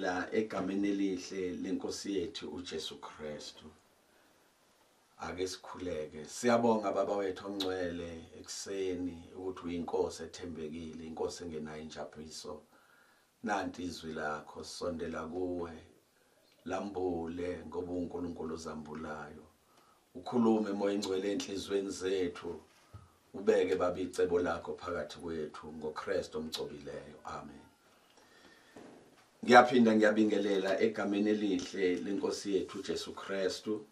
ngiyabingelela egameni elihle lenkosi yethu uJesu Kristu. Ake sikhuleke. Siyabonga baba wethu ongcwele ekseni ukuthi uyinkosi ethembekile, inkosi engenayo injabuliso. Nanti izwi lakho sondela kuwe. Lambule ngoba uNkulunkulu ozambulayo. Ukhulume moya ingcwele enhlizweni zethu. Ubeke baba icebo lakho phakathi kwethu ngoKristu omgcobileyo. Amen. Ngiyaphinda ngiyabingelela egameni elihle lenkosi yethu uJesu Kristu.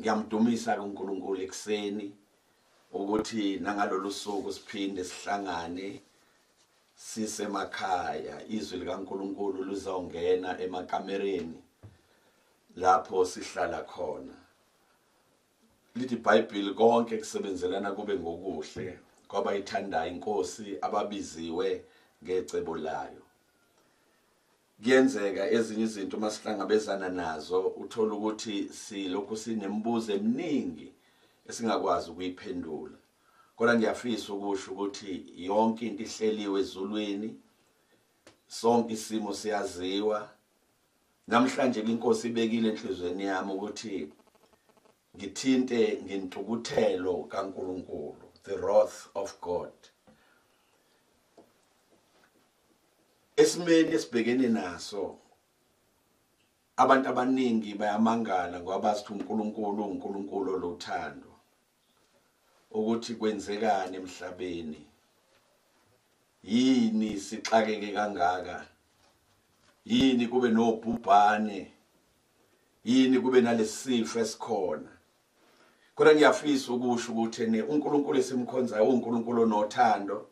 Ngiyamdumisa kuNkulunkulu ekseni ukuthi nangalolu suku siphinde sihlangane sisemakhaya. Izwi likaNkulunkulu lizongena emakamereni lapho sihlala khona. Lithi iBhayibheli konke kusebenzelana kube ngokuhle ngoba ithanda inkosi ababiziwe ngecebo layo. Kuyenzeka ezinye izinto masihlangabezana nazo uthola ukuthi silokhu sinembuzo eminingi esingakwazi ukuyiphendula. Kodwa ngiyafisa ukusho ukuthi yonke into ihleliwe ezulwini, sonke isimo siyaziwa. Namhlanje inkosi ibekile enhlizweni yami ukuthi ngithinte ngentukuthelo kaNkulunkulu, the wrath of God. Esimeni esibhekene naso abantu abaningi bayamangala ngoba basithi uNkulunkulu lothando. Ukuthi kwenzekani emhlabeni? Yini sixakeke kangaka? Yini kube nobhubhane? Yini kube nalesifo esikhona? Kodwa ngiyafisa ukusho ukuthi uNkulunkulu esimkhonzayo uNkulunkulu onothando,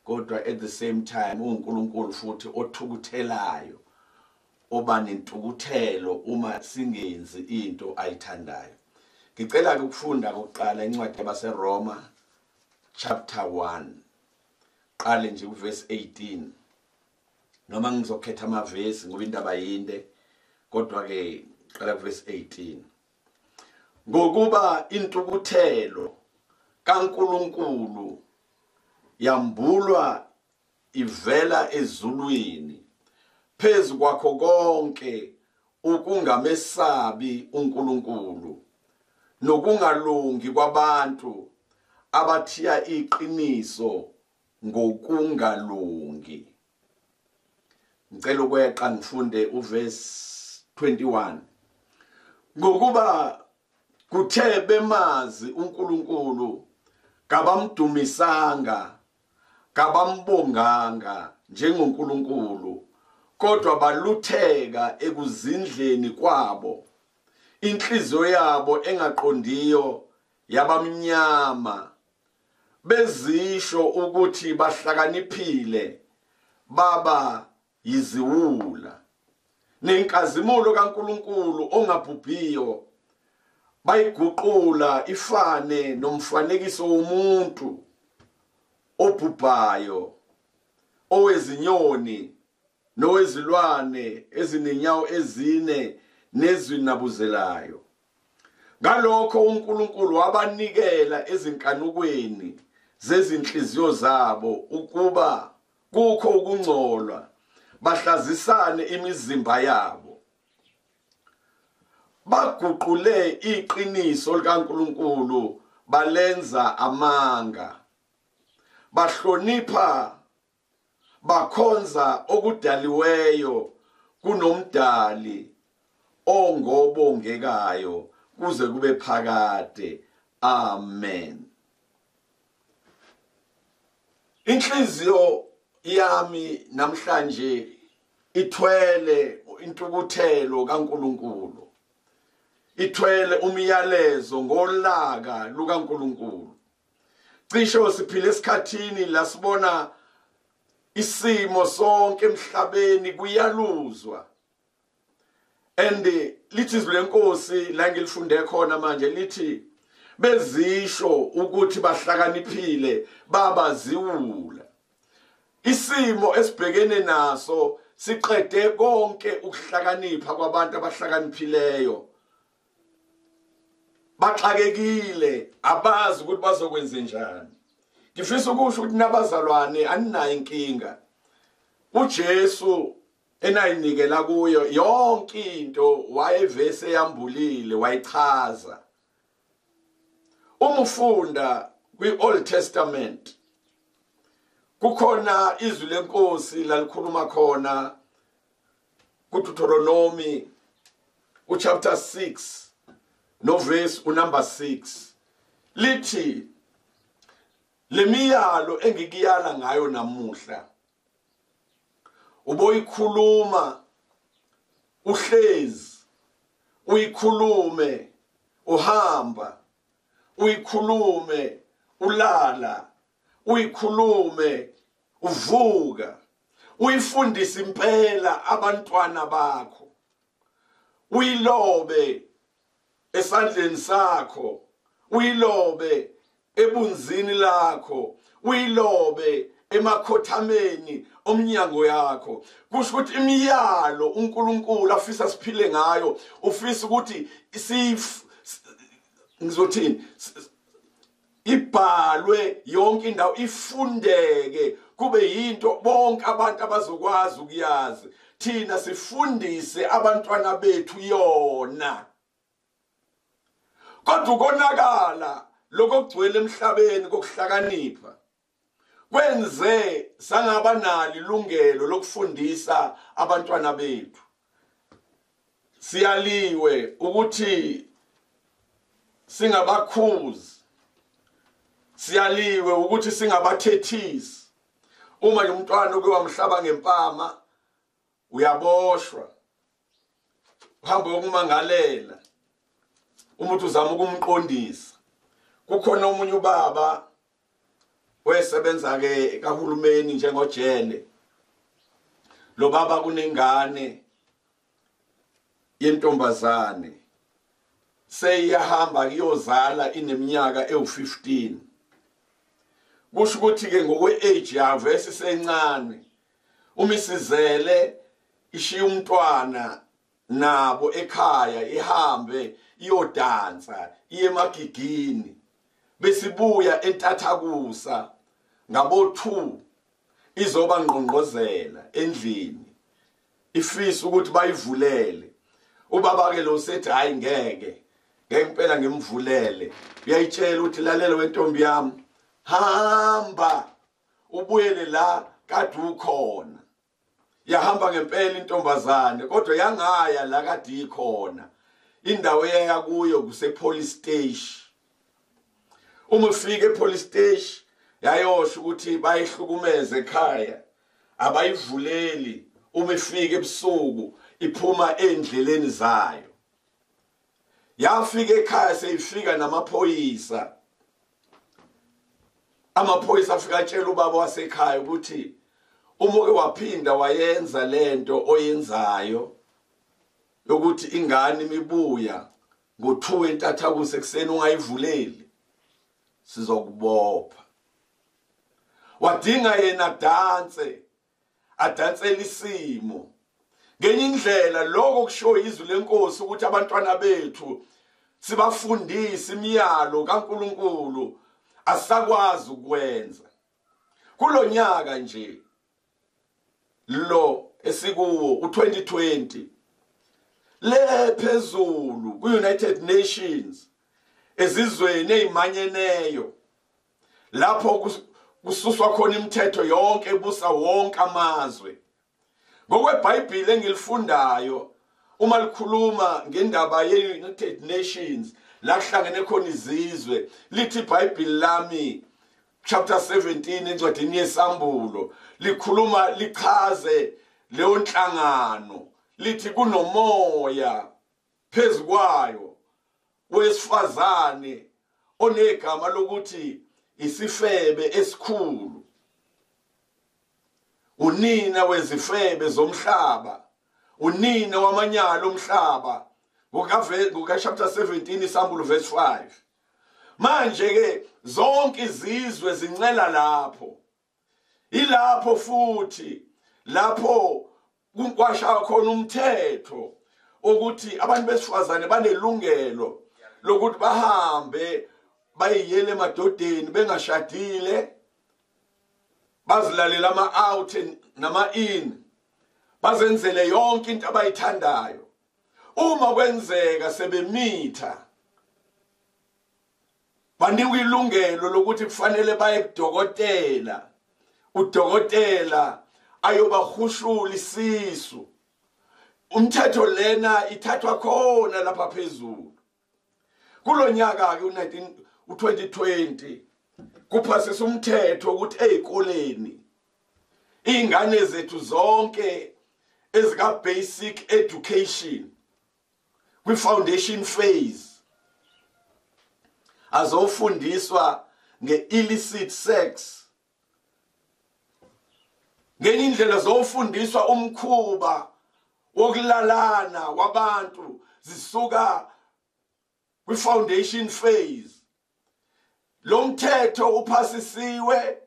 kodwa at the same time uNkulunkulu futhi othukuthelayo, oba nentukuthelo uma singenzi into ayithandayo. Ngicela ukufunda ukuqala incwadi yabaseRoma chapter 1. Qale nje kuverse 18. Noma ngizokhetha amavesi ngoba indaba yinde, kodwa ke qala kuverse 18. Ngokuba intukuthelo kaNkulunkulu yambulwa ivela ezulwini phezu kwakho konke ukungamesabi uNkulunkulu nokungalungi kwabantu abathiya iqiniso ngokungalungi. Ngicela ukweqa ngifunde uverse 21. Ngokuba kuthe bemazi uNkulunkulu kabamdumisanga kabambonganga njengoNkulunkulu, kodwa balutheka ekuzindleni kwabo. Inhliziyo yabo engaqondiyo yabamnyama, bezisho ukuthi bahlakaniphile baba yiziwula. Nenkazimulo kaNkulunkulu ongabhubhiyo bayiguqula ifane nomfanekiso womuntu obhubhayo, owezinyoni nowezilwane ezinenyawo ezine nezinabuzelayo. Ngalokho uNkulunkulu wabanikela ezinkanukweni zezinhliziyo zabo ukuba kukho ukungcolwa bahlazisane imizimba yabo. Baguqule iqiniso likaNkulunkulu balenza amanga. Bahlonipha bakhonza okudaliweyo kunomdali ongobongekayo kuze kube phakade. Amen. Inhliziyo yami namhlanje ithwele intukuthelo kaNkulunkulu. Ithwele umyalezo ngolaka lukaNkulunkulu. Cisho siphile esikhathini lasibona isimo sonke emhlabeni kuyaluzwa. And lithi izwi lenkosi la ngilifunde khona manje lithi bezisho ukuthi bahlakaniphile babaziwula. Isimo esibhekene naso siqede konke ukuhlakanipha kwabantu abahlakaniphileyo. Baxakekile abazi ukuthi bazokwenza njani. Ngifisa ukusho ukuthi nabazalwane aninayo inkinga. uJesu enayinikela kuyo yonke into wayevese yambulile wayichaza. Uma ufunda kwi-Old Testament kukhona izwi lenkosi lalikhuluma khona kuDeuteronomy chapter 6 no verse number 6 lithi lemiyalo engikiyala ngayo namuhla uboyikhuluma uhlezi uyikhulume uhamba uyikhulume ulala uyikhulume uvuka uyifundise impela abantwana bakho uyilobe esandleni sakho uyilobe ebunzini lakho uyilobe emakhothameni omnyango yakho. Kusho ukuthi imiyalo uNkulunkulu afisa siphile ngayo ufisa ukuthi ngizothini ibhalwe yonke indawo ifundeke kube yinto bonke abantu abazokwazi ukuyazi. Thina sifundise abantwana bethu yona. Kodwa ukonakala lokugcwele emhlabeni kokuhlakanipha kwenze sangabanali ilungelo lokufundisa abantwana bethu. Siyaliwe ukuthi singabakhuzi, siyaliwe ukuthi singabathethisi. Uma lo mntwana uke wamhlaba ngempama uyaboshwa, uhambe ukumangalela, umuntu uzama ukumqondisa. Kukhona umunye ubaba wesebenza ke kahulumeni njengojele. Lo baba kunengane yentombazane seyahamba kuyozala ineminyaka ewu15. Kusho ukuthi ke ngokwe-age yavo esisencane umisizele ishiya umntwana nabo ekhaya ihambe iyodansa iye emagigini besibuya entathakusa ngabo2 izoba ngqongqozela endlini ifisa ukuthi bayivulele. Ubaba ke lo sethi hayi ngeke impela ngimvulele. Uyayitshela ukuthi lalela wentombi yami hamba ubuyele la kade ukhona. Yahamba ngempela intombazane kodwa yangaya la kade ikhona. Indawo eya kuyo kuse police station. Uma ufike epolice station yayosho ukuthi bayihlukumeze ekhaya abayivuleli. Uma ifike ebusuku iphuma endleleni zayo. Yafika ekhaya seyifika namaphoyisa. Amaphoyisa afika atshela ubaba wasekhaya ukuthi uma uke waphinda wayenza lento oyenzayo ukuthi ingane imibuya ngo2 entathakusa ekseni ungayivuleli sizokubopha. Wadinga yena adansela isimo ngenye indlela. Lokho kusho izwi lenkosi ukuthi abantwana bethu sibafundise imiyalo kaNkulunkulu asakwazi ukwenza. Kulonyaka nje lo esikuwo u2020 le phezulu ku-United Nations ezizweni ezimanyeneyo lapho kususwa khona imithetho yonke ebusa wonke amazwe. NgokweBhayibheli engilifundayo uma likhuluma ngendaba ye-United Nations la kuhlangene khona izizwe lithi iBhayibheli lami chapter 17 encwadini yesambulo likhuluma lichaze leyo nhlangano lithi kunomoya phezukwayo wesifazane onegama lokuthi isifebe esikhulu, unina wezifebe zomhlaba, unina wamanyalo omhlaba. Ngoka chapter 17 isambulo verse 5. Manje ke zonke izizwe zincela lapho. Ilapho futhi lapho kunkwasha khona umthetho ukuthi abantu besifazane banelungelo lokuthi bahambe bayiyele emadodeni bengashadile, bazilalela ama-out nama-in, bazenzele yonke into abayithandayo. Uma kwenzeka sebemitha banikwe ilungelo lokuthi kufanele baye kudokotela, udokotela ayobahushula isisu. Umthetho lena ithathwa khona lapha phezulu. Kulonyaka ke u2020 kuphasisa umthetho ukuthi ezikoleni ingane zethu zonke ezika basic education kwi foundation phase azofundiswa nge-illicit sex. Ngenye indlela zofundiswa umkhuba wokulalana wabantu zisuka kwi foundation phase. Lo mthetho uphasisiwe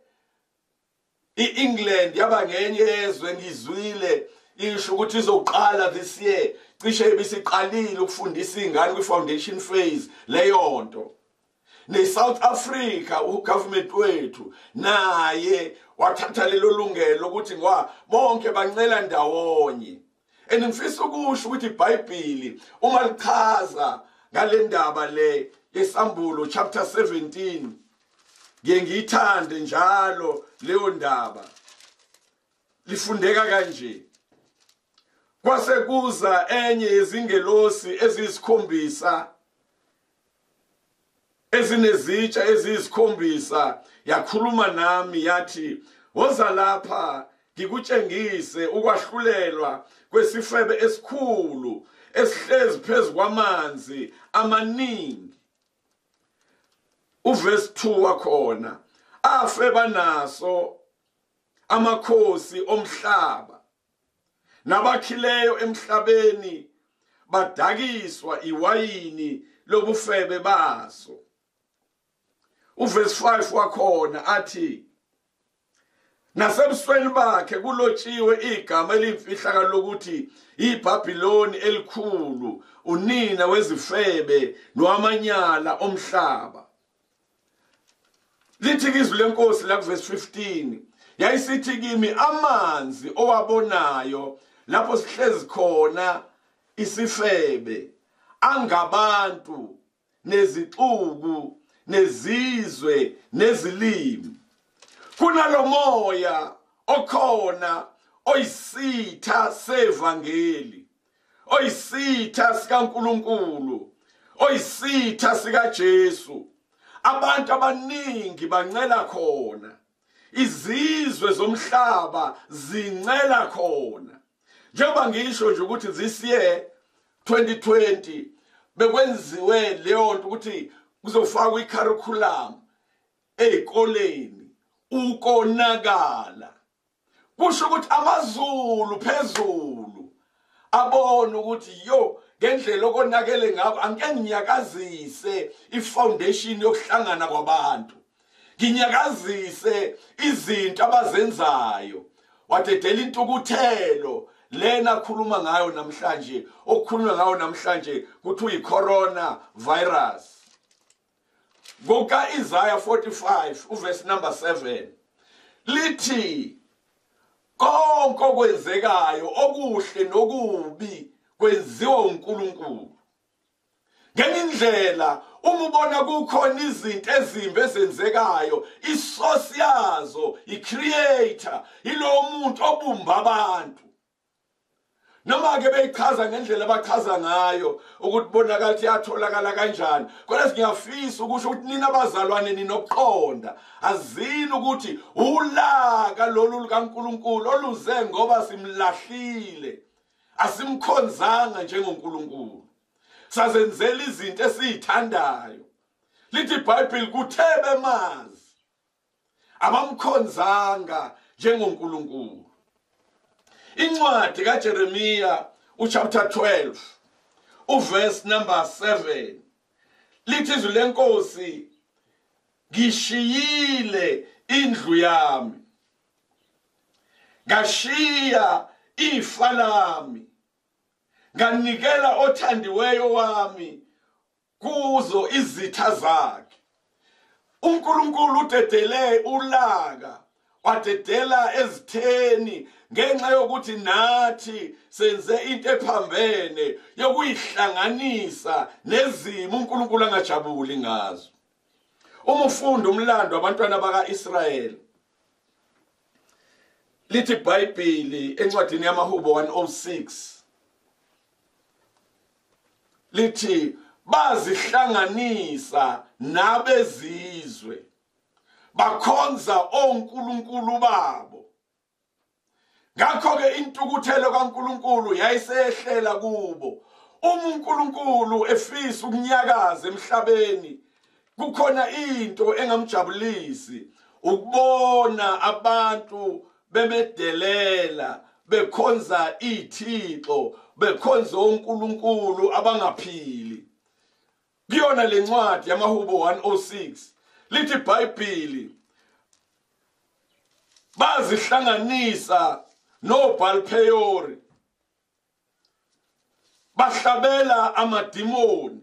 iEngland yaba ngenye yezwe ngizwile isho ukuthi izoqala this year, cishe bisiqalile ukufundisa ingane kwi foundation phase leyo nto. Ne-South Africa ugovernment wethu naye wathatha lelo lungelo ukuthi ngoba bonke bancela ndawonye. Ngifisa ukusho ukuthi iBhayibheli uma lichaza ngale ndaba le yesambulo chapter 17 ngiyithande njalo leyo ndaba lifundeka kanje. Kwase kuza enye yezingelosi eziyisikhombisa ezinezitsha eziyisikhombisa yakhuluma nami yathi, woza lapha ngikutshengise ukwahlulelwa kwesifebe esikhulu esihlezi phezu kwamanzi amaningi. Uverse 2 wakhona, afeba naso amakhosi omhlaba nabakhileyo emhlabeni badakiswa iwayini lobufebe baso. Uverse 5 wakhona athi, nasebusweni bakhe kulotshiwe igama elimfihlakalo lokuthi iBhabhiloni elikhulu, unina wezifebe nowamanyala omhlaba. Lithi izwi lenkosi la verse 15, yayisithi kimi amanzi owabonayo lapho sihlezi khona isifebe angabantu nezixuku nezizwe nezilimi. Kunalo moya okhona oyisitha sevangeli, oyisitha sikaNkulunkulu, oyisitha sikaJesu. Abantu abaningi bancela khona, izizwe zomhlaba zincela khona. Njengoba ngisho nje ukuthi this year 2020 bekwenziwe leyo nto ukuthi kuzofakwa icurriculum ezikoleni ukonakala. Kusho ukuthi amazulu phezulu abona ukuthi yo ngendlela okonakele ngabo angeke nginyakazise ifoundation yokuhlangana kwabantu, nginyakazise izinto abazenzayo. Wadedela intukuthelo lena khuluma ngayo namhlanje, okukhulunywa ngayo namhlanje kuthiwa icorona virus. Ngoka Isaiah 45 uverse number 7 lithi, konke okwenzekayo okuhle nokubi kwenziwa uNkulunkulu. Ngenye indlela uma ubona kukhona izinto ezimbi ezenzekayo, isource yazo, iCreator, ilo muntu obumba abantu. Noma ke beyichaza ngendlela abachaza ngayo ukuthi bonakala ukuthi yatholakala kanjani, kodwa ngiyafisa ukusho ukuthi nina abazalwane ninokuqonda, azini ukuthi ulaka lolu lukaNkulunkulu oluze ngoba simlahlile, asimkhonzanga njengoNkulunkulu, sazenzela izinto esizithandayo. Lithi iBhayibheli kuthebe mazi abamkhonzanga njengoNkulunkulu. Incwadi kaJeremiya uchapter 12 uverse number 7 lithi izwi lenkosi, ngishiyile indlu yami, ngashiya ifa lami, nganikela othandiweyo wami kuzo izitha zakhe. uNkulunkulu udedele ulaka wadedela ezitheni ngenxa yokuthi nathi senze into ephambene yokuyihlanganisa nezimo uNkulunkulu angajabuli ngazo. Uma ufunda umlando abantwana baka-Israyeli, lithi iBhayibheli encwadini yamaHubo 106 lithi bazihlanganisa nabezizwe bakhonza onkulunkulu babo. Ngakho-ke intukuthelo kaNkulunkulu yayisehlela kubo. Uma uNkulunkulu efisa ukunyakaza emhlabeni, kukhona into engamjabulisi, ukubona abantu bemedelela bekhonza ithixo, bekhonza uNkulunkulu abangaphili. Kuyona lencwadi yamaHubo 106 lithi iBhayibheli bazihlanganisa noBhalpeyori, bahlabela amadimoni,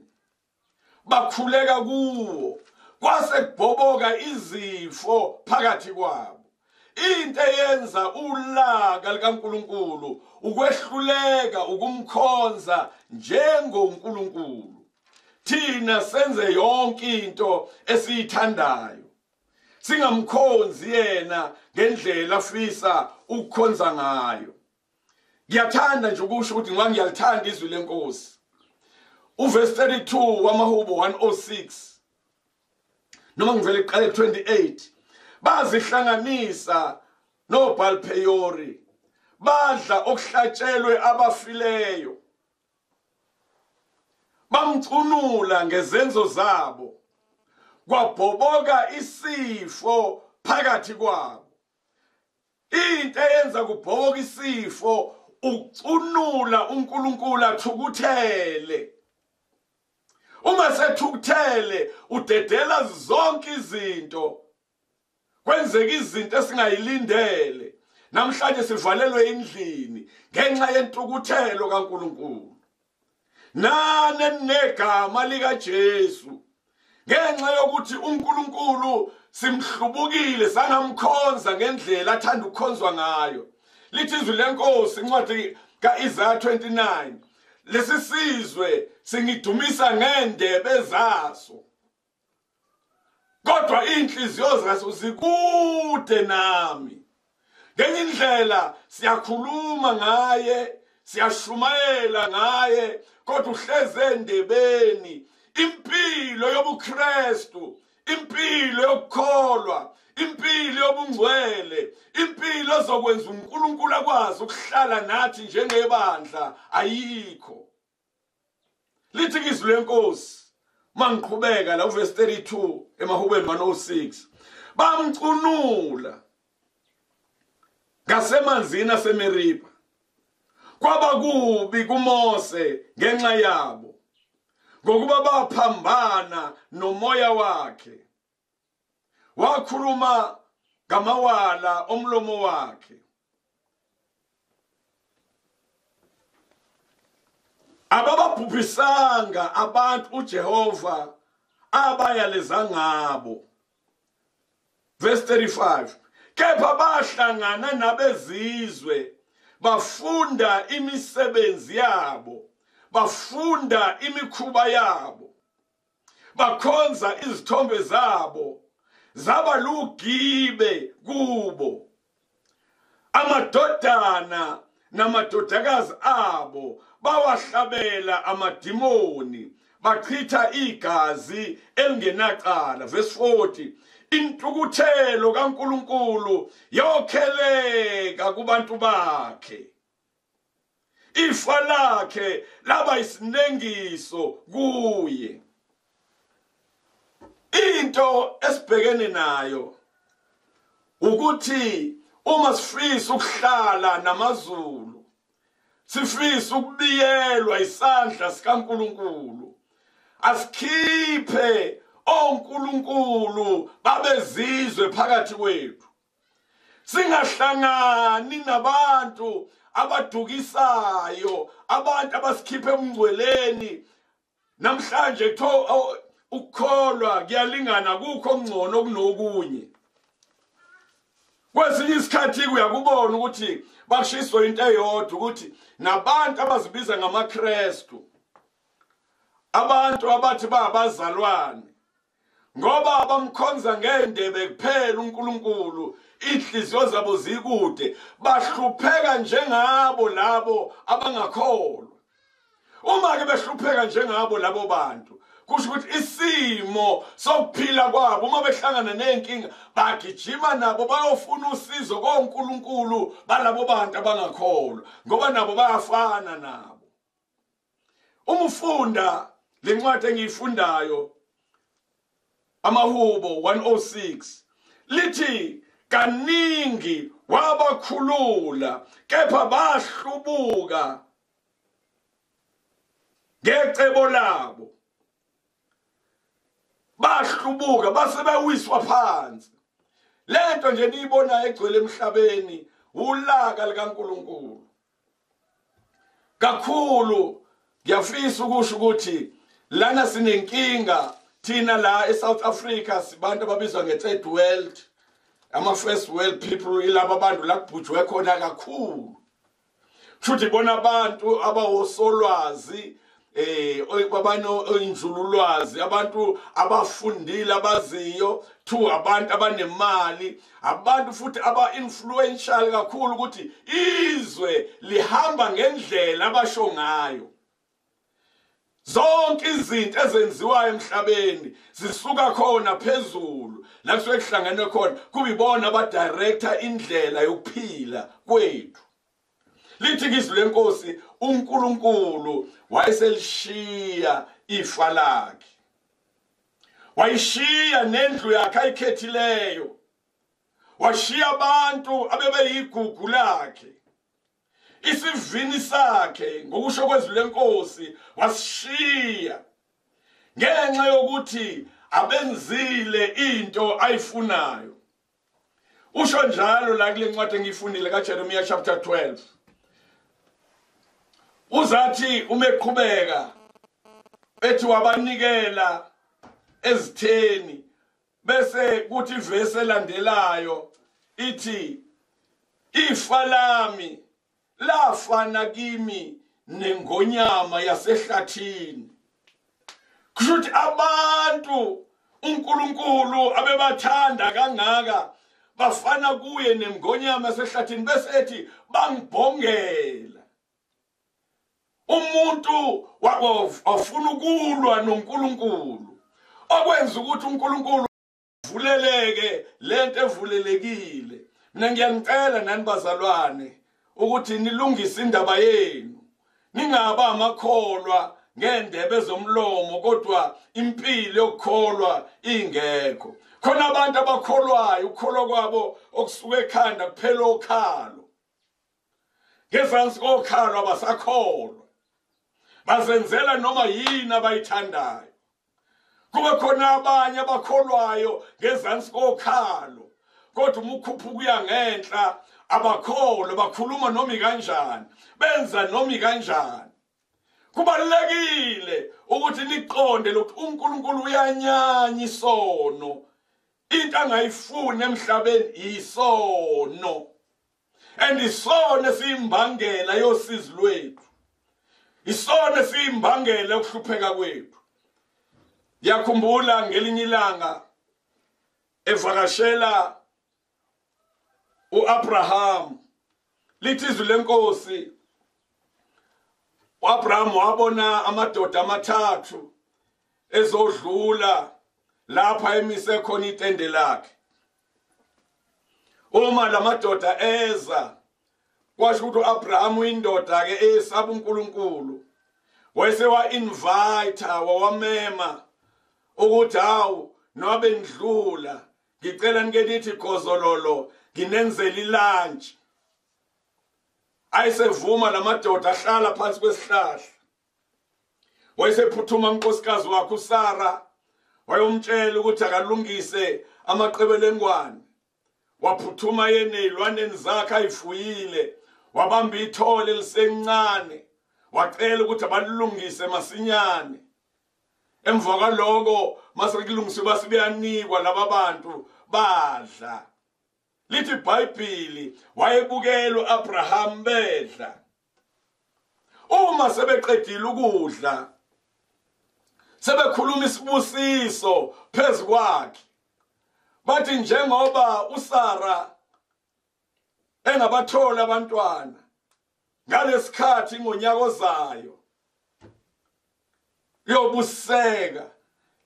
bakhuleka kuwo, kwase kubhoboka izifo phakathi kwabo. Into eyenza ulaka likaNkulunkulu ukwehluleka ukumkhonza njengoNkulunkulu. Thina senze yonke into esiyithandayo, singamkhonzi yena ngendlela afisa ukukhonza ngayo. Ngiyathanda nje ukusho ukuthi ngoba ngiyalithanda izwi lenkosi. Uverse 32 wamaHubo 106 noma ngivele iqale 28, bazihlanganisa noBhalpeyori, badla okuhlatshelwe abafileyo, bamcunula ngezenzo zabo, kwabhoboka isifo phakathi kwabo. Into eyenza kubhoboka isifo ukucunula uNkulunkulu athukuthele. Uma sethukuthele udedela zonke izinto, kwenzeka izinto esingayilindele. Namhlanje sivalelwe endlini ngenxa yentukuthelo kaNkulunkulu. Nane negama lika Jesu, ngenxa yokuthi uNkulunkulu simhlubukile sangamkhonza ngendlela athanda ukukhonzwa ngayo. Lithi izwi lenkosi incwadi kaIsaya 29, lesi sizwe singidumisa ngendebe zaso, kodwa inhliziyo zaso zikude nami. Ngenye indlela siyakhuluma ngaye, siyashumayela ngaye, kodwa uhleze endebeni. Impilo yobuKristu, impilo yokukholwa, impilo yobungcwele, impilo zokwenza uNkulunkulu akwazi ukuhlala nathi njengebandla ayikho. Lithi izwi lenkosi mangiqhubeka la uverse 32 emaHubeni 106, bamcunula ngasemanzini aseMeriba, kwaba kubi kuMose ngenxa yabo, ngokuba baphambana nomoya wakhe, wakhuluma ngamawala omlomo wakhe. Abababhubhisanga abantu uJehova abayaleza ngabo. Verse 35, kepha bahlangana nabezizwe, bafunda imisebenzi yabo, bafunda imikhuba yabo, bakhonza izithombe zabo, zaba lugibe kubo. Amadodana namadodakazi abo bawahlabela amadimoni, bachitha igazi elingenacala. Verse 40, intukuthelo kaNkulunkulu yokheleka kubantu bakhe, ifa lakhe laba isinengiso kuye. Into esibhekene nayo ukuthi uma sifisa ukuhlala namazulu, sifisa ukubiyelwa isandla sikaNkulunkulu, asikhiphe onkulunkulu babezizwe phakathi kwethu. Singahlangani nabantu abadukisayo, abantu abasikhiphe emngcweleni. Namhlanje ukukholwa kuyalingana, kukho ngcono kunokunye. kwesinye isikhathi uyakubona ukuthi bashiswa into eyodwa ukuthi nabantu abazibiza ngamaKristu abantu abathi babazalwane ngoba abamkhonza ngendebe kuphela uNkulunkulu inhliziyo zabo zikude bahlupheka njengabo labo abangakholwa. Uma ke behlupheka njengabo labo bantu kusho ukuthi isimo sokuphila kwabo uma behlangana nenkinga bagijima nabo bayofuna usizo koNkulunkulu balabo bantu abangakholwa ngoba nabo bayafana nabo. Uma ufunda lencwadi engiyifundayo Amahubo 106 lithi kaningi wabakhulula kepha bahlubuka ngecebo labo, bahlubuka base bawiswa phansi. Lento nje niyibona egcwele emhlabeni ulaka likaNkulunkulu. Kakhulu ngiyafisa ukusho ukuthi lana sinenkinga thina la eSouth Africa sibantu ababizwa nge-third world, ama-first world people, ilabo abantu la kubhujwe khona kakhulu. Futhi bona abantu abawosolwazi babano injululwazi, abantu abafundile abaziyo, two abantu abanemali, abantu futhi aba-influential kakhulu ukuthi izwe lihamba ngendlela abasho ngayo. Zonke izinto ezenziwayo emhlabeni zisuka khona phezulu la kusuke kuhlangene khona kubibona abadirector indlela yokuphila kwethu. Lithi izwi lenkosi uNkulunkulu wayeselishiya ifa lakhe, wayishiya nendlu yakhe ayikhethileyo, washiya abantu abebeyigugu lakhe, isivini sakhe ngokusho kwezwi lenkosi wasishiya ngenxa yokuthi abenzile into ayifunayo. Usho njalo la kule ncwadi engiyifundile kaJeremiah chapter 12. Uzathi umeqhubeka ethi wabanikela ezitheni, bese kuthi ivesi elandelayo ithi ifa lami lafana kimi nengonyama yasehlathini. Kushuthi abantu uNkulunkulu abebathanda kangaka bafana kuye nengonyama yasehlathini bese ethi bangibhongela. Umuntu wafuna ukulwa noNkulunkulu okwenza ukuthi uNkulunkulu vuleleke lento evulelekile. Mina ngiyanicela nani bazalwane ukuthi nilungise indaba yenu, ningaba amakholwa ngendebe zomlomo kodwa impilo yokukholwa ingekho. Khona abantu abakholwayo ukukholwa kwabo okusuka ekhanda kuphela okhalo, ngezansi kokhalo abasakholwa, bazenzela noma yini abayithandayo. Kube khona abanye abakholwayo ngezansi kokhalo kodwa umukhuphuka uya ngenhla abakholwa bakhuluma noma kanjani, benza noma kanjani. Kubalulekile ukuthi niqonde lokhu uNkulunkulu uyanyanya isono. Into angayifuni emhlabeni isono, and isono siyimbangela yosizi lwethu, isono siyimbangela yokuhlupheka kwethu. Yakhumbula ngelinye ilanga evakashela uAbraham, lithi izwi lenkosi uAbraham wabona amadoda amathathu ezodlula lapha emise khona itende lakhe. Uma lamadoda eza kwasho ukuthi uAbraham uyindoda ke esaba uNkulunkulu, wayese wa-invite wawamema ukuthi hawu nobe ndlula ngicela nike nithi gozololo nginenzela ilunch. Ayisevuma lamadoda ahlala phansi kwesihlahla, wayesephuthuma unkosikazi wakhe uSara wayomtshela ukuthi akalungise amaqebelengwane. Waphuthuma yena ezilwaneni zakhe ayifuyile, wabamba ithole lisencane wacela ukuthi abalungise masinyane. Emva kwaloko mase kulungiswe basibeyanikwa laba bantu badla. lithi iBhayibheli wayebukela uAbraham bedla. Uma sebeqedile ukudla sebekhuluma isibusiso phezu kwakhe, bathi njengoba uSara engabathola abantwana ngalesikhathi ngonyaka ozayo yobuseka,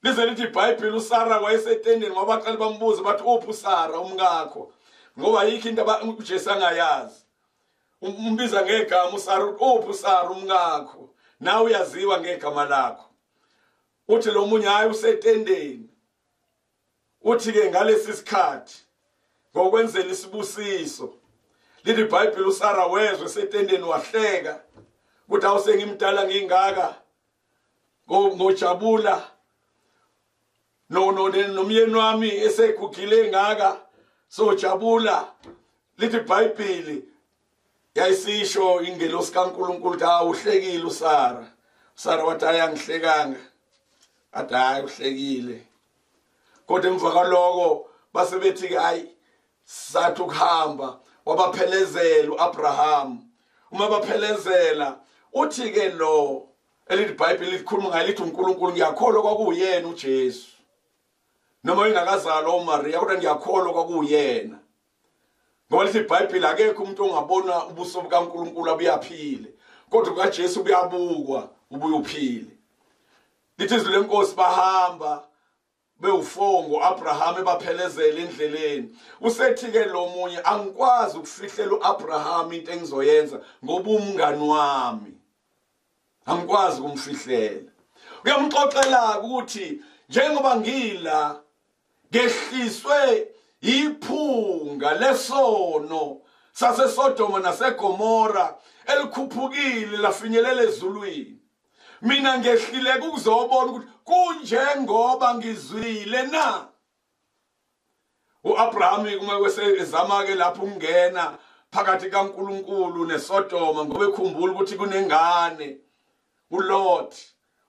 lize lithi iBhayibheli uSara wayesetendeni ngoba baqale bambuza bathi uphi uSara umngakho, ngoba yikho into uJesu angayazi. Umbiza ngegama uSara, uphi uSara umngakho, nawe uyaziwa ngegama lakho. Uthi lo munye hayi usetendeni. Uthi ke ngalesi sikhathi ngokwenzela isibusiso, lithi iBhayibheli uSara wezwe esetendeni wahleka, ukuthi awusengimdala ngingaka ngojabula nomyeni wami esekugile ngaka sojabula. Lithi iBhayibheli yayisisho ingelosi kaNkulunkulu ukuthi awuhlekile uSara. uSara wathi ayangihlekanga, athi hayi uhlekile. Kodwa emva kwaloko basebethi ke hayi sathi ukuhamba wabaphelezela uAbraham. Uma baphelezela uthi ke lo elithi iBhayibheli likhuluma ngalithi uNkulunkulu ngiyakholwa kwakuyena uJesu, noma ingakazalwa uMaria kodwa ngiyakholwa kwakuyena. Ngoba lithi iBhayibheli akekho umuntu ongabona ubuso bukaNkulunkulu abuyaphile, kodwa kukaJesu buyabukwa ubuye uphile. Lithi izwi lenkosi bahamba bewufongo Abraham ebaphelezela endleleni. Usethi ke lo munye angikwazi ukufihlela uAbraham into engizoyenza ngoba umngani wami, angikwazi ukumfihlela. Uyamxoxela ukuthi njengoba ngila ngehliswe iphunga lesono saseSodoma naseGomora elikhuphukile lafinyelela ezulwini, mina ngehlile ukuzobona ukuthi kunjengoba ngizwile na. uAbraham kuma kwesezama ke lapho ukungena phakathi kaNkulunkulu neSodoma, ngoba ekhumbula ukuthi kunengane uLot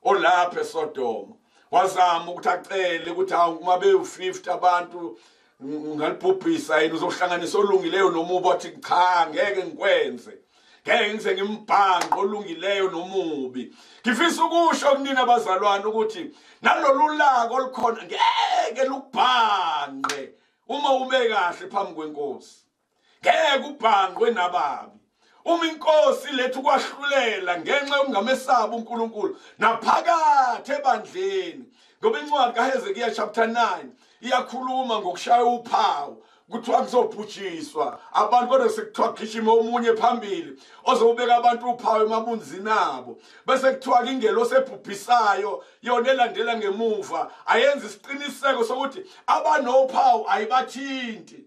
olapha eSodoma. Wazama ukuthi acele ukuthi uma bewu50 abantu ngalibhubhisa yini uzohlanganisa olungileyo nomubi, wathi cha ngeke ngikwenze, ngeke ngize ngimbhanqe olungileyo nomubi. Ngifisa ukusho kunina abazalwane ukuthi nalolu laka olukhona ngeke lubhanqe uma ube kahle phambi kwenkosi, ngeke ubhanqwe nababi. Uma inkosi lethu kwahlulela ngenxa yokungamesaba uNkulunkulu naphakathi ebandleni, ngoba incwadi kaHezekiya chapter 9 iyakhuluma ngokushaya uphawu kuthiwa kuzobhujiswa abantu, kodwa sekuthiwa gijima omunye phambili ozobeka abantu uphawu emabunzini abo, bese kuthiwa ingelosi ebhubhisayo yona elandela ngemuva ayenza isiqiniseko sokuthi abanophawu ayibathinti.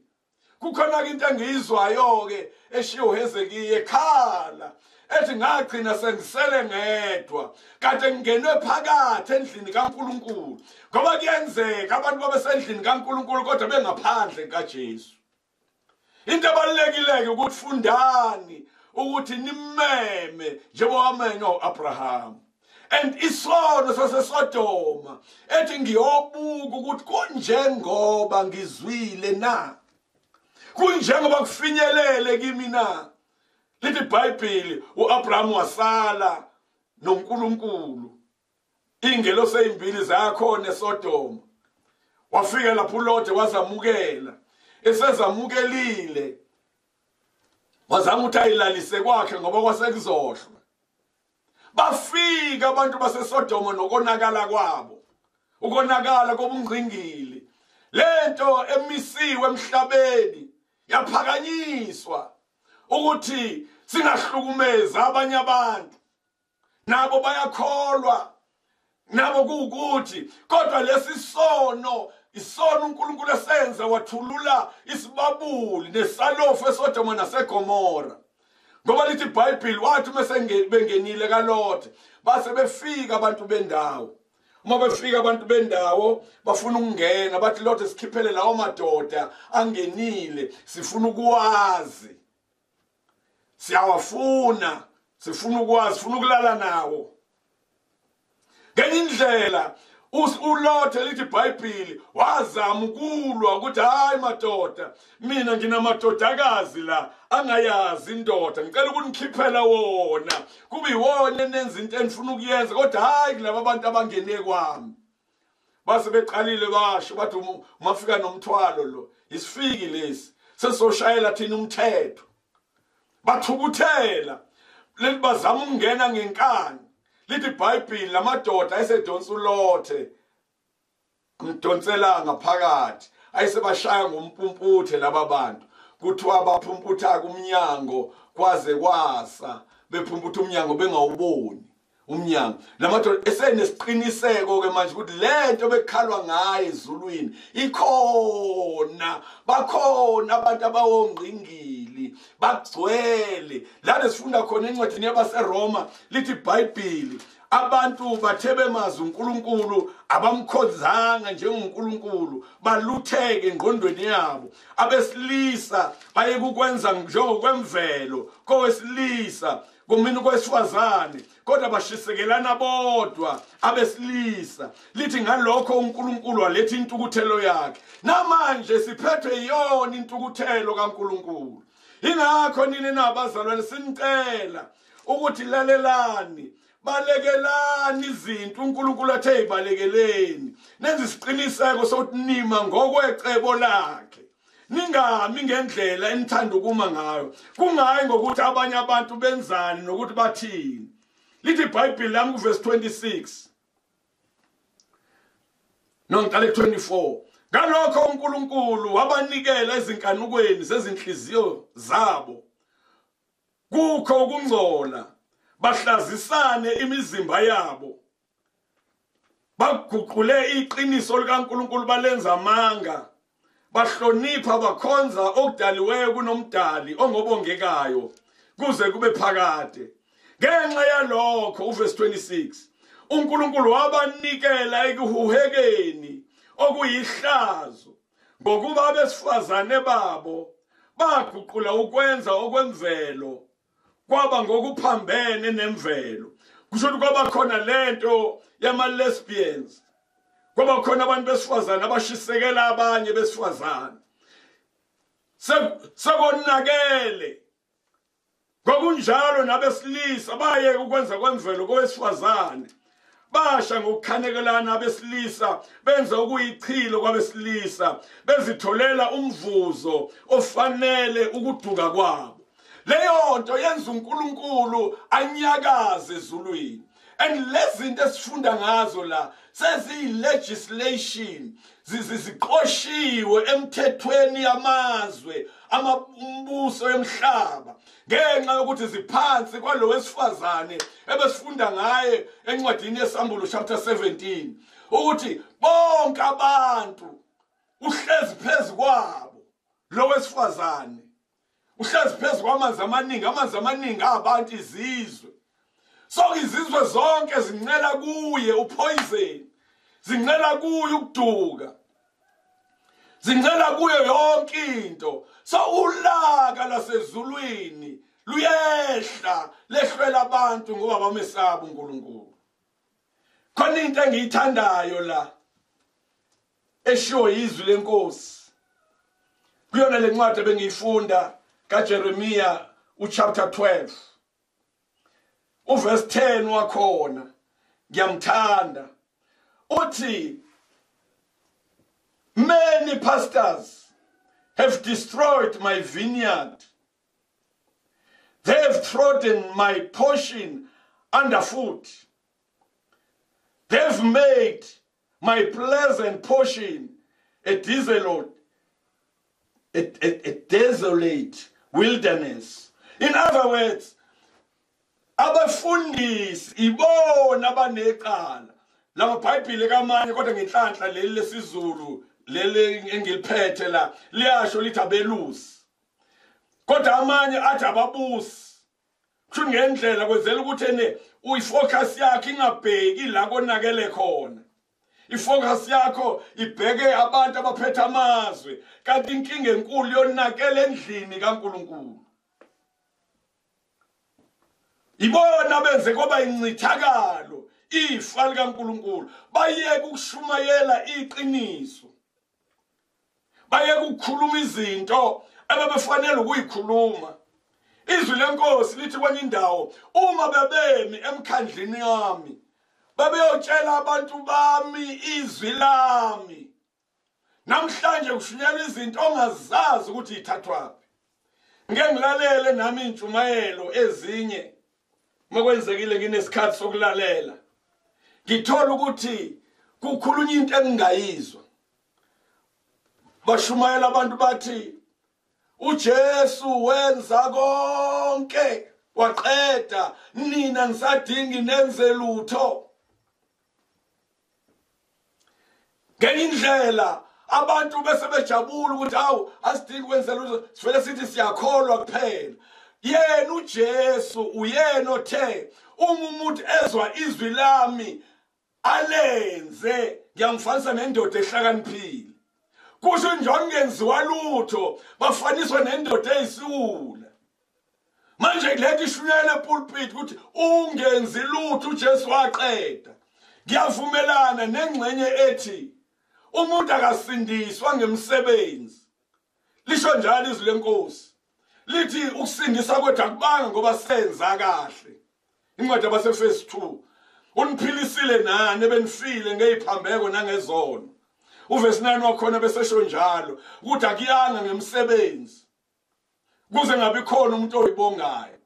Kukhona into engiyizwayo ke eshiwo uHezekiya ekhala ethi ngagcina sengisele ngedwa kade ngingenwe phakathi endlini kaNkulunkulu, ngoba kuyenzeka abantu babesendlini kaNkulunkulu kodwa bengaphandle kaJesu. Into ebalulekile ukuthi fundani ukuthi nimeme njengoba wamenywa uAbraham. And isono saseSodoma ethi ngiyobuka ukuthi kunjengoba ngizwile na, kunjengoba kufinyelele kimi na. Lithi iBhayibheli uAbraham wasala noNkulunkulu, ingelosi ezimbili zakhona eSodoma. Wafika lapho uLot wazamukela, esezamukelile wazama ukuthi ayilalise kwakhe ngoba kwasekuzohlwa. Bafika abantu baseSodoma nokonakala kwabo, ukonakala kobungqingili, lento emisiwe emhlabeni yaphakanyiswa ukuthi singahlukumeza abanye abantu. Nabo bayakholwa, nabo kuukuthi kodwa lesi sono isono uNkulunkulu esenza wathulula isibabuli nesalofu eSodoma naseGomora. Ngoba lithi iBhayibheli wathi mase bengenile kaLot base befika abantu bendawo. Uma befika abantu bendawo bafuna ukungena, bathi Lot sikhiphele lawo madoda angenile, sifuna ukwazi, siyawafuna, sifuna ukwazi, sifuna ukulala nawo. Ngenye indlela uLothe lithi iBhayibheli wazama ukulwa ukuthi hayi madoda mina nginamadodakazi la angayazi indoda ngicela ukunigikhiphela wona kube yiwona nenza into enifuna ukuyenza kodwa hayi kulabo abantu abangene kwami base beqalile basho bathi umafika nomthwalo lo isifiki lesi sesoshayela thina umthetho bathukuthela leli bazama ukungena ngenkani lithi iBhayibheli lamadoda ayesedonsa uLothe umdonsela ngaphakathi ayesebashaya ngompumputhe laba bantu kuthiwa baphumputha kumnyango kwaze kwasa bephumputha umnyango bengawuboni umnyango lamadoda esenesiqiniseko ke manje ukuthi lento bekhalwa ngayo ezulwini ikhona bakhona abantu abawongqingili bagcwele la sifunda khona encwadini yabaseRoma lithi iBhayibheli abantu bathebe mazi uNkulunkulu abamkhonzanga njengoNkulunkulu balutheke engqondweni yabo abesilisa bayekukwenza njengokwemvelo kowesilisa kumina kwesifazane kodwa bashisekelana bodwa abesilisa lithi ngalokho uNkulunkulu waletha intukuthelo yakhe namanje siphethwe yiyona intukuthelo kaNkulunkulu ingakho nini nabazalwane sinicela ukuthi lalelani balekelani izinto uNkulunkulu athe ibalekeleni nenze isiqiniseko sokuthi nima ngokwecebo lakhe ningami ngendlela enithanda ukuma ngayo kungayi ngokuthi abanye abantu benzani nokuthi bathini lithi iBhayibheli lami kuverse 26 nonqale 24 ngalokho uNkulunkulu wabanikela ezinkanukweni zezinhliziyo zabo kukho ukungcola bahlazisane imizimba yabo baguqule iqiniso likaNkulunkulu balenza amanga bahlonipha bakhonza okudaliweyo kunomdali ongobongekayo kuze kube phakade ngenxa yalokho uverse 26 uNkulunkulu wabanikela ekuhuhekeni okuyihlazo ngokuba abesifazane babo baguqula ukwenza okwemvelo kwaba ngokuphambene nemvelo kusho ukuthi kwaba khona lento yama lesbians kwaba khona abantu besifazane abashisekela abanye besifazane sekonakele ngokunjalo nabesilisa baye ukwenza kwemvelo kowesifazane basha ngokukhanekelana abesilisa benza ukuyichilo kwabesilisa bezitholela umvuzo ofanele ukuduka kwabo leyo nto yenza uNkulunkulu anyakaze ezulwini and lezinto esifunda ngazo la seziyi-legislation ziqoshiwe emthethweni yamazwe umbuso emhlaba ngenxa yokuthi ziphansi kwalo wesifazane ebesifunda ngaye encwadini yesambulo chapter 17 ukuthi bonke abantu uhlezi phezu kwabo lo wesifazane uhlezi phezu kwamanzi amaningi abantu izizwe so izizwe zonke zincela kuye upoison zincela kuye ukuduka zincela kuye yonke into so ulaka lasezulwini luyehla lehlwela abantu ngoba bamesaba uNkulunkulu khona into engiyithandayo la eshiwo izwi lenkosi kuyona lencwadi ebengiyifunda kaJeremiya uchapter 12 uverse 10 wakhona ngiyamthanda uthi many pastors have destroyed my vineyard. They have trodden my portion underfoot. They have made my pleasant portion a desolate wilderness. In other words, abafundisi ibona abaneqala la iBhayibheli kamanye kodwa ngenhlanhla leli lesizulu leli engiliphethe la liyasho lithi abelusi kodwa amanye athi ababusi kusho ngendlela kwenzela ukuthi ene uyifocus yakhe ingabheki la konakele khona ifocus yakho ibheke abantu abaphethe amazwe kanti inkinga enkulu yonakele endlini kaNkulunkulu ibona benze kwaba incithakalo ifa likaNkulunkulu, bayeke ukushumayela iqiniso, bayeke ukukhuluma izinto ababefanele ukuyikhuluma. Izwi lenkosi lithi kwenye indawo, uma bebemi emkhandlini yami babeyotshela abantu bami izwi lami, namhlanje kushunyelwa izinto ongazazi ukuthi ithathwaphi. Ngeke ngilalele nami intshumayelo ezinye makwenzekile nginesikhathi sokulalela, ngithola ukuthi kukhulunywa into engingayizwa. Bashumayela abantu bathi uJesu wenza konke waqeda, nina nisadingi nenze lutho. Ngendlela abantu bese bejabula ukuthi awu asidingi kwenza lutho, sivele sithi siyakholwa kuphela. Yena uJesu uyena othe uma umuntu ezwa izwi lami alenze, ngiyangifanisa nendoda ehlakaniphile. Kusho njalo ngenziwa lutho bafaniswa nendoda eyisiwula. Manje kuletha ishunyela epulpit ukuthi ungenzi lutho uJesu waqeda. Ngiyavumelana nengxenye ethi umuntu akasindiswa ngemsebenzi. Lisho njalo izwi lenkosi lithi ukusindisa kwethu akubanga ngoba senza kahle. Incwadi yabaseFesi 2 uniphilisile nani benifile ngeziphambeko nangezono. Uvesi 9 wakhona besesho njalo ukuthi akuyanga ngemsebenzi kuze ngabe khona umuntu oyibongayo.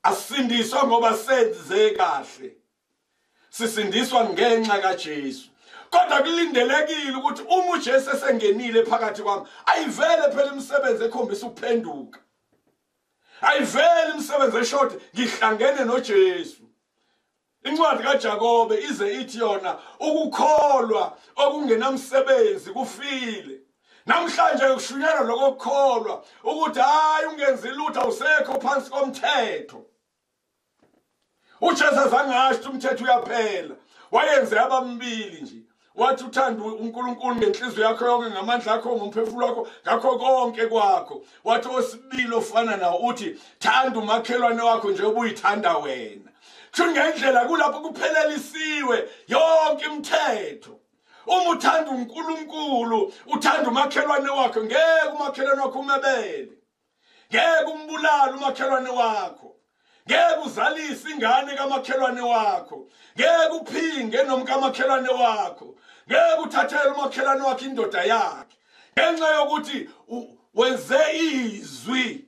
Asindiswa ngoba senze kahle, sisindiswa ngenxa kaJesu. Kodwa kulindelekile ukuthi uma uJesu esengenile phakathi kwami ayivele phela imisebenzi ekhombisa ukuphenduka, ayivele imisebenzi eshoti ngihlangene noJesu. Incwadi kaJakobe ize ithi yona ukukholwa okungenamsebenzi kufile. Namhlanje kushunyelwa lokukholwa ukuthi hayi ungenzi lutho awusekho phansi komthetho. uJesu azangasho umthetho uyaphela, wayenze abambili nje. Wathi uthanda uNkulunkulu ngenhliziyo yakho yonke, ngamandla akho, ngomphefumulo wakho, ngakho konke kwakho. Wathi osibili ofana nawo uthi thanda umakhelwane wakho njengoba uyithanda wena. Ngendlela kulapho kuphelelisiwe yonke imithetho. Uma uthanda uNkulunkulu, uthanda umakhelwane wakho, ngeke umakhelwane wakho umebele, ngeke umbulale umakhelwane wakho, ngeke uzalise ingane kamakhelwane wakho, ngeke uphinge nomkamakhelwane wakho, ngeke uthathele umakhelwane wakho indoda yakhe, ngenxa yokuthi wenze izwi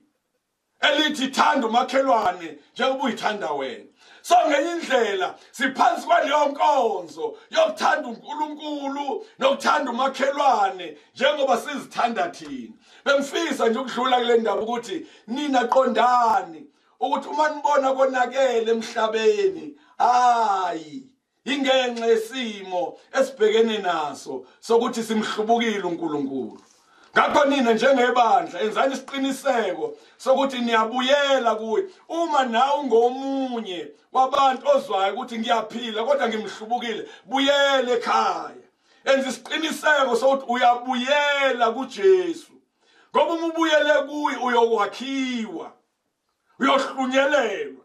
elithi thanda umakhelwane njengoba uyithanda wena. So ngenye indlela siphansi kwaleyo nkonzo yokuthanda uNkulunkulu nokuthanda umakhelwane njengoba sizithanda thina. Bengifisa nje ukudlula kule ndaba ukuthi nina qondani ukuthi uma nibona konakele emhlabeni, hayi ingenxa yesimo esibhekene naso sokuthi simhlubukile uNkulunkulu. Ngakho nina njengebandla enzani isiqiniseko sokuthi niyabuyela kuye. Uma nawe ungomunye wabantu ozwayo ukuthi ngiyaphila kodwa ngimhlubukile, buyele ekhaya. Enza isiqiniseko sokuthi uyabuyela kuJesu. Ngoba uma ubuyele kuye uyokwakhiwa, uyohlunyelelwa,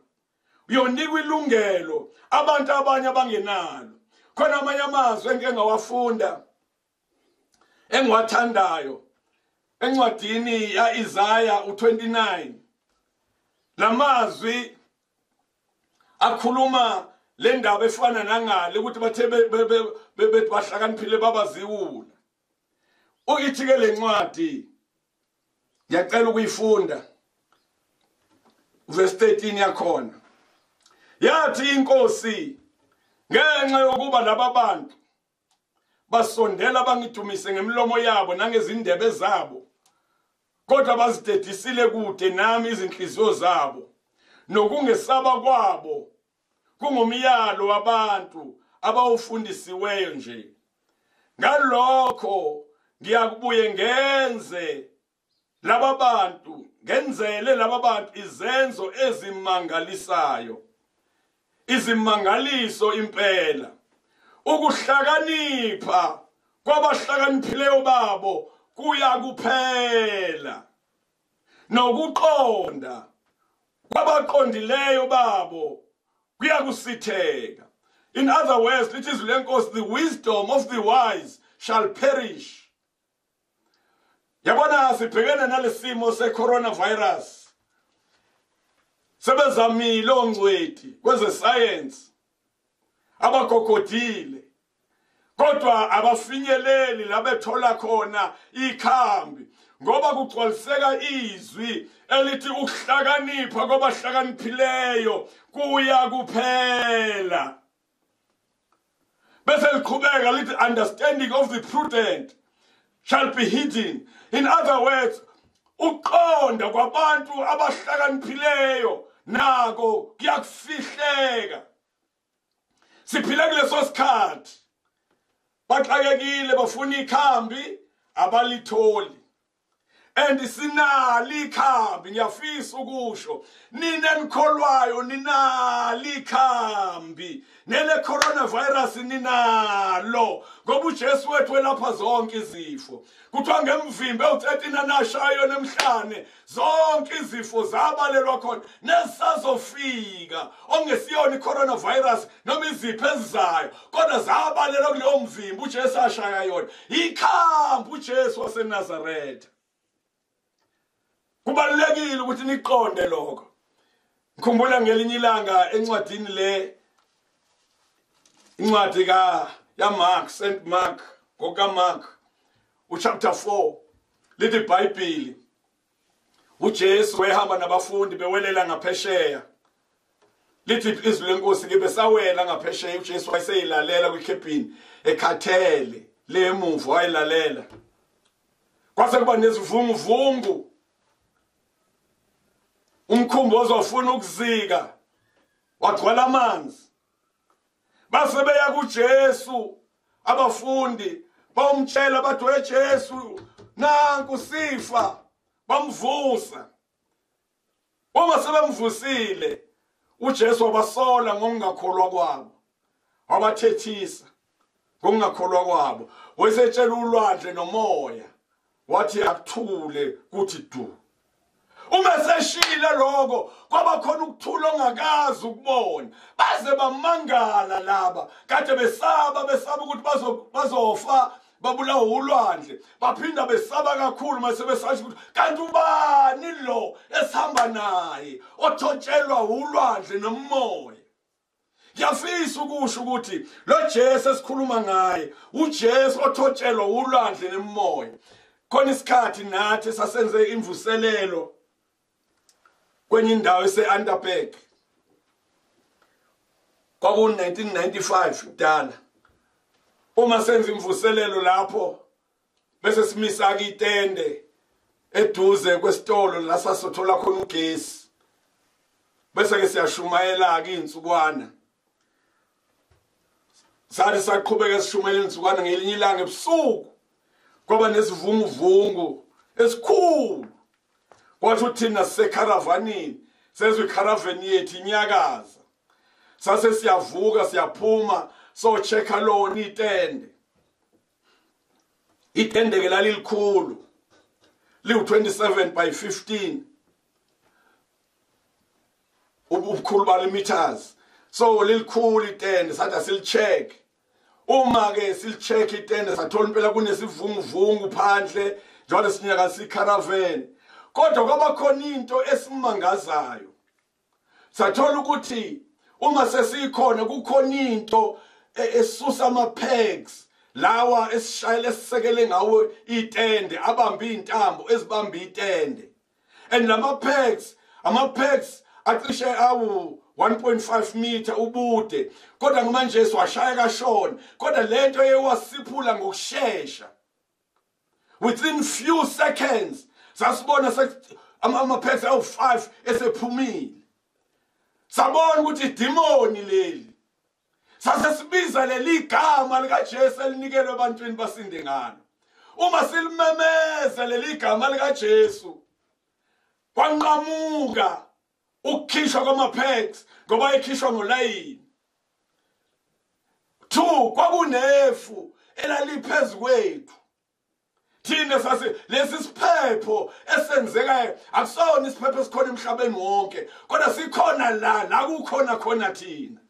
uyonikwa ilungelo abantu abanye abangenalo. Khona amanye amazwi engike ngawafunda engiwathandayo encwadini ya Isaiah 29. Lamazwi akhuluma le ndaba efana nangale ukuthi bathe bahlakaniphile babaziwula. Uyithi ke le ncwadi ngiyacela ukuyifunda verse 13 yakhona. Yathi inkosi ngenxa yokuba laba bantu basondela bangidumise ngemlomo yabo nangezindebe zabo, kodwa bazidedisile kude nami izinhliziyo zabo, nokungesaba kwabo kungumyalo wabantu abawufundisiweyo nje. Ngalokho ngiyakubuye ngenzele laba bantu izenzo ezimangalisayo, izimangaliso impela. Ukuhlakanipha kwabahlakaniphileyo babo kuyakuphela, nokuqonda kwabaqondileyo babo kuyakusitheka. In other words, lithi izwi lenkosi, the wisdom of the wise shall perish. Yabona sibhekene nalesimo se-coronavirus. Sebezamile ongcweti kweze science. Abagogodile. Kodwa abafinyeleli labethola khona ikhambi. Ngoba kugcwaliseka izwi elithi ukuhlakanipha kwabahlakaniphileyo kuya kuphela. Bese liqhubeka lithi understanding of the prudent shall be hidden. In other words, uqonda kwabantu abahlakaniphileyo nako kuyakufihleka. Siphila kuleso sikhathi. Baxakekile bafuna ikhambi abalitholi. And sinali ikhambi, ngiyafisa ukusho, nina enikholwayo ninali ikhambi, nele coronavirus ninalo, ngoba uJesu wethu welapha zonke izifo. Kuthiwa ngemvimbe u13 anashayo nemhlane, zonke izifo zabalelwa khona, nesazofika, ongesiyona i-coronavirus noma izipho ezizayo, kodwa zabalelwa kuleyo mvimbe uJesu ashaya yona. Ikhambi uJesu waseNazaretha. Kubalulekile ukuthi niqonde lokho. Ngikhumbula ngelinye ilanga encwadini le incwadi ya Mark, Saint Mark, Mark, chapter 4, lithi iBhayibheli uJesu wehamba nabafundi bewelela ngaphesheya. Lithi izwi lenkosi ke besawela ngaphesheya uJesu wayeseyilalela kwikhepini ekhathele lemuva wayilalela. Kwase kuba nezivunguvungu. Umkhumbuzo ufuna ukuzika wagcwala amanzi. Base beya kuJesu abafundi bamtshela bathi weJesu nanku sifa, bamvusa. Uma sebemvusile uJesu wabasola ngokungakholwa kwabo. Wabathethisa ngokungakholwa kwabo. Wayesetshela ulwandle nomoya wathi akuthule kuthi du. Uma seshile lokho kwaba khona ukuthula ongakazi ukubona. Baze bamangala laba kade besaba ukuthi bazofa babulawa ulwandle. Baphinda besaba kakhulu mase besathi ukuthi kanti ubani lo esihamba naye othotshelwa ulwandle nomoya. Ngiyafisa ukusho ukuthi lo Jesu esikhuluma ngaye uJesu othotshelwa ulwandle nomoya. Khona isikhathi nathi sasenze imvuselelo kwenye indawo ese-Underberg. Kwaku-1995 kudala. Uma senza imvuselelo lapho bese simisa-ke itende eduze kwesitolo la sasothola khona ugesi. Bese-ke siyashumayela-ke iy'nsukwana. Sathi saqhubeka sishumayela iy'nsukwana ngelinye ilanga ebusuku. Kwaba nesivunguvungu esikhulu. Kwathi uthina sisekharavanini, sezwe ikharavani yethu inyakaza. Sase siyavuka siyaphuma so-check-a lona itende. Itende ke lalilikhulu. Liwu-27 by 15. Ubukhulu bale meters. So lilikhulu itende sathi asili-check. Uma ke sili-check itende sathola impela kunesivunguvungu phandle njalo sinyakaza ikharavani. Kodwa kwaba khona into esimangazayo. Sathola ukuthi uma sesikhona kukhona into esusa ama-pegs lawa esishayela esisekele ngawo itende abamba intambo ezibamba itende. And lama-pegs acishe awu 1.5 meter ubude. Kodwa manje siwashaya kashona. Kodwa lento yewasiphula ngokusheshsha. Within few seconds sasibona ama-pegs awu5 esephumile. Sabona ukuthi idemoni leli. Sasesibiza leli gama likaJesu elinikelwe ebantwini basinde ngalo. Uma silimemeza leli gama likaJesu kwanqamuka ukukhishwa kwama-pegs ngoba ekhishwa ngolayini. 2 kwakunefu elaliphezu kwethu. Thina sasi lesi siphepho esenzekayo akusona isiphepho esikhona emhlabeni wonke kodwa sikhona la kukhona thina.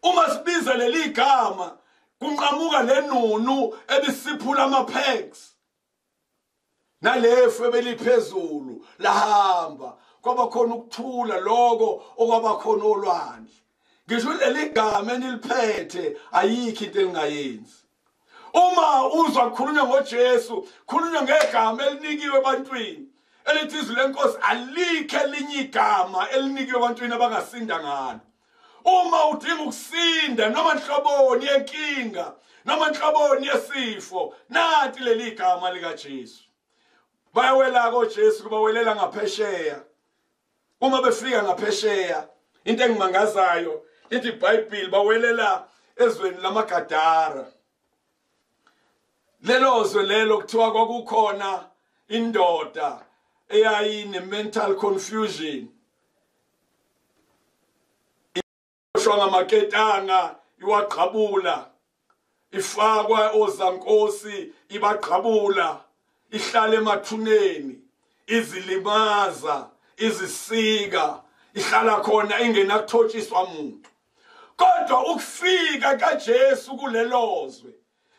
uma sibiza leli gama kunqamuka lenunu ebisiphula ama-pegs nalefu ebeliphezulu lahamba kwaba khona ukuthula lokho okwaba khona olwandle. Ngisho leli gama eniliphethe ayikho into engayenzi. Uma uzwa kukhulunywa ngoJesu, khulunywa ngegama elinikiwe ebantwini elithi izwi lenkosi alikho elinye igama elinikiwe ebantwini abangasinda ngalo. Uma udinga ukusinda noma inhloboni yenkinga noma inhloboni yesifo, nathi leli gama likaJesu. Bayawela koJesu kubawelela ngaphesheya. Uma befika ngaphesheya, into engimangazayo lithi iBhayibheli bawelela ezweni lamaGadara. Lelo zwe lelo kuthiwa kwakukhona indoda eyayine mental confusion. Ishwa ngamaketanga iwaqhabula, ifakwa ozankosi ibaqhabula, ihlala emathuneni, izilimaza, izisika, ihlala khona ingena kuthotshiswa umuntu. Kodwa ukufika kaJesu kulelozwe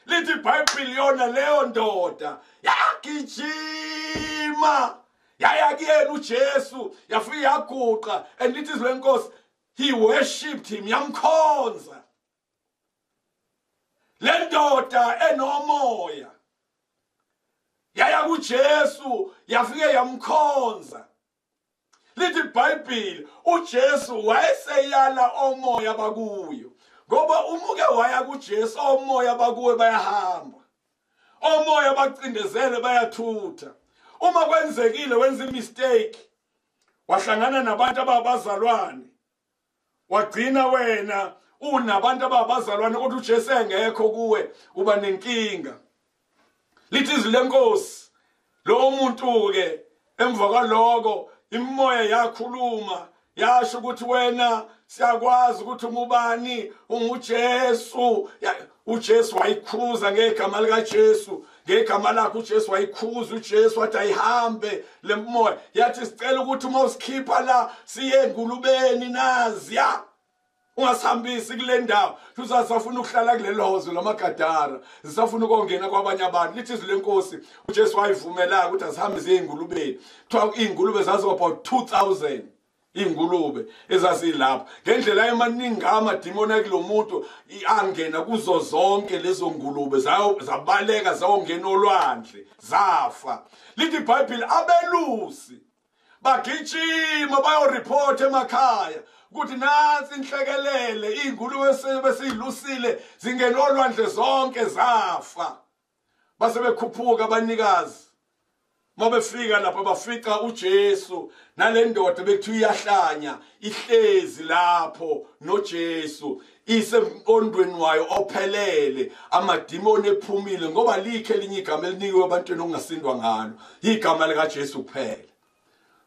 lithi iBhayibheli yona leyo ndoda yagijima yaya kuyena uJesu yafika yaguqa, and lithi izwi lenkosi he worshipped him, yamkhonza. Le ndoda enomoya yaya kuJesu yafike yamkhonza. Lithi iBhayibheli uJesu wayeseyala omoya bakuyo, ngoba umuke waya kuJesu omoya bakuwe bayahamba, omoya bacindezele bayathutha. Uma kwenzekile wenza imistake wahlangana nabantu ababazalwane, wagcina wena unabantu ababazalwane kodwa uJesu engekho kuwe, uba nenkinga. Lithi izwi lenkosi lo muntu ke emva kwaloko imoya yakhuluma yasho ukuthi wena siyakwazi ukuthi umubani unguJesu. uJesu wayikhuza ngegama likaJesu, ngegama lakhe uJesu wayikhuza uJesu wathi ayihambe le moya, yathi sicela ukuthi uma usikhipha la siye engulubeni naziya ungasihambisi kule ndawo. Uzasafuna ukuhlala kulelozwe lamaGadara, zisafuna ukongena kwabanye abantu. Lithi izwi lenkosi uJesu wayivumela ukuthi asihambe ziye engulubeni. Kuthiwa ingulube zazo about 2000 ingulube ezazilapha. Ngendlela emaningi amadimoni akulomuntu angena kuzo zonke lezo ngulube zabaleka zawongena olwandle zafa. Lithi iBhayibheli abelusi bagijima bayoreport emakhaya ukuthi nansi inhlekelele ingulube besiyilusile zingena olwandle zonke zafa. Base bekhuphuka abanikazi. Mabefika lapha bafica uJesu nale ndoda bekuthiwa iyahlanya ihlezi lapho noJesu isemqondweni wayo ophelele, amadimoni ephumile, ngoba likhe elinye igama elinikiwe ebantwini ongasindwa ngalo, igama likaJesu kuphela.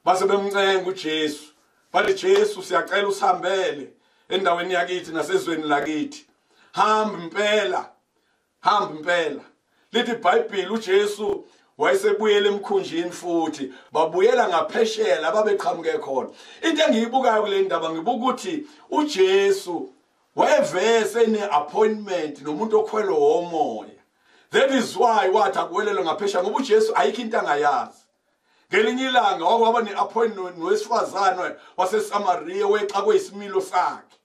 Base bemncenga uJesu, bathi Jesu siyacela usihambele endaweni yakithi nasezweni lakithi, hamba impela, hamba impela. Lithi iBhayibheli uJesu wayesebuyela emkhunjini futhi babuyela ngaphesheya la babeqhamuke khona. Into engiyibukayo kule ndaba ngibuka ukuthi uJesu wayevese ne-appointment nomuntu okhwelwe womoya. That is why wathi akuwelele ngaphesheya, ngoba uJesu ayikho into angayazi. Ngelinye ilanga wakwaba ne-appointment nowesifazane waseSamariya wexa kweyisimilo sakhe.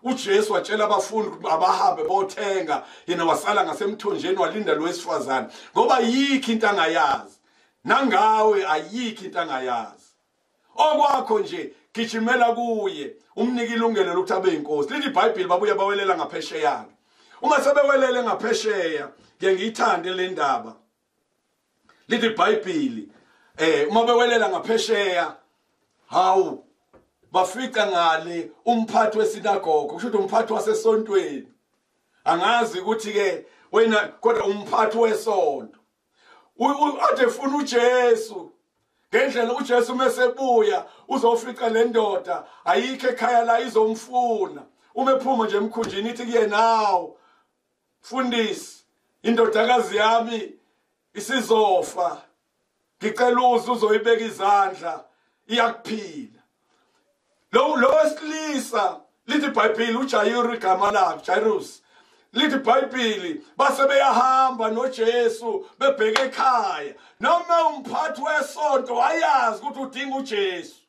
uJesu watshela abafundi abahambe bothenga, yena wasala ngasemthonjeni walinda lo wesifazane, ngoba yikho into angayazi. Nangawe ayikho into angayazi. Okwakho nje gijimela kuye, umnika ilungelo lokuthi abe inkosi. Lithi iBhayibheli babuya bawelela ngaphesheya. Uma sebewelele ngaphesheya ke ngiyithande le ndaba. Lithi iBhayibheli uma bewelela ngaphesheya, hawu bafika ngale umphathi wesinagogo, kusho ukuthi umphathi wasesontweni. Angazi ukuthi ke wena kodwa umphathi wesonto ade funa uJesu. Ngendlela uJesu mesebuya uzofica le ndoda ayikho ekhaya la izomfuna. Uma ephuma nje emkhunjini ithi kuye, nawo mfundisi, indodakazi yami isizofa, ngicela uzoyibeka izandla iyakuphila. Lo wesilisa lithi iBhayibheli uJayiru igama lakhe Jairus lithi iBhayibheli base beyahamba noJesu bebheke ekhaya noma umphathi wesonto wayazi ukuthi udinga uJesu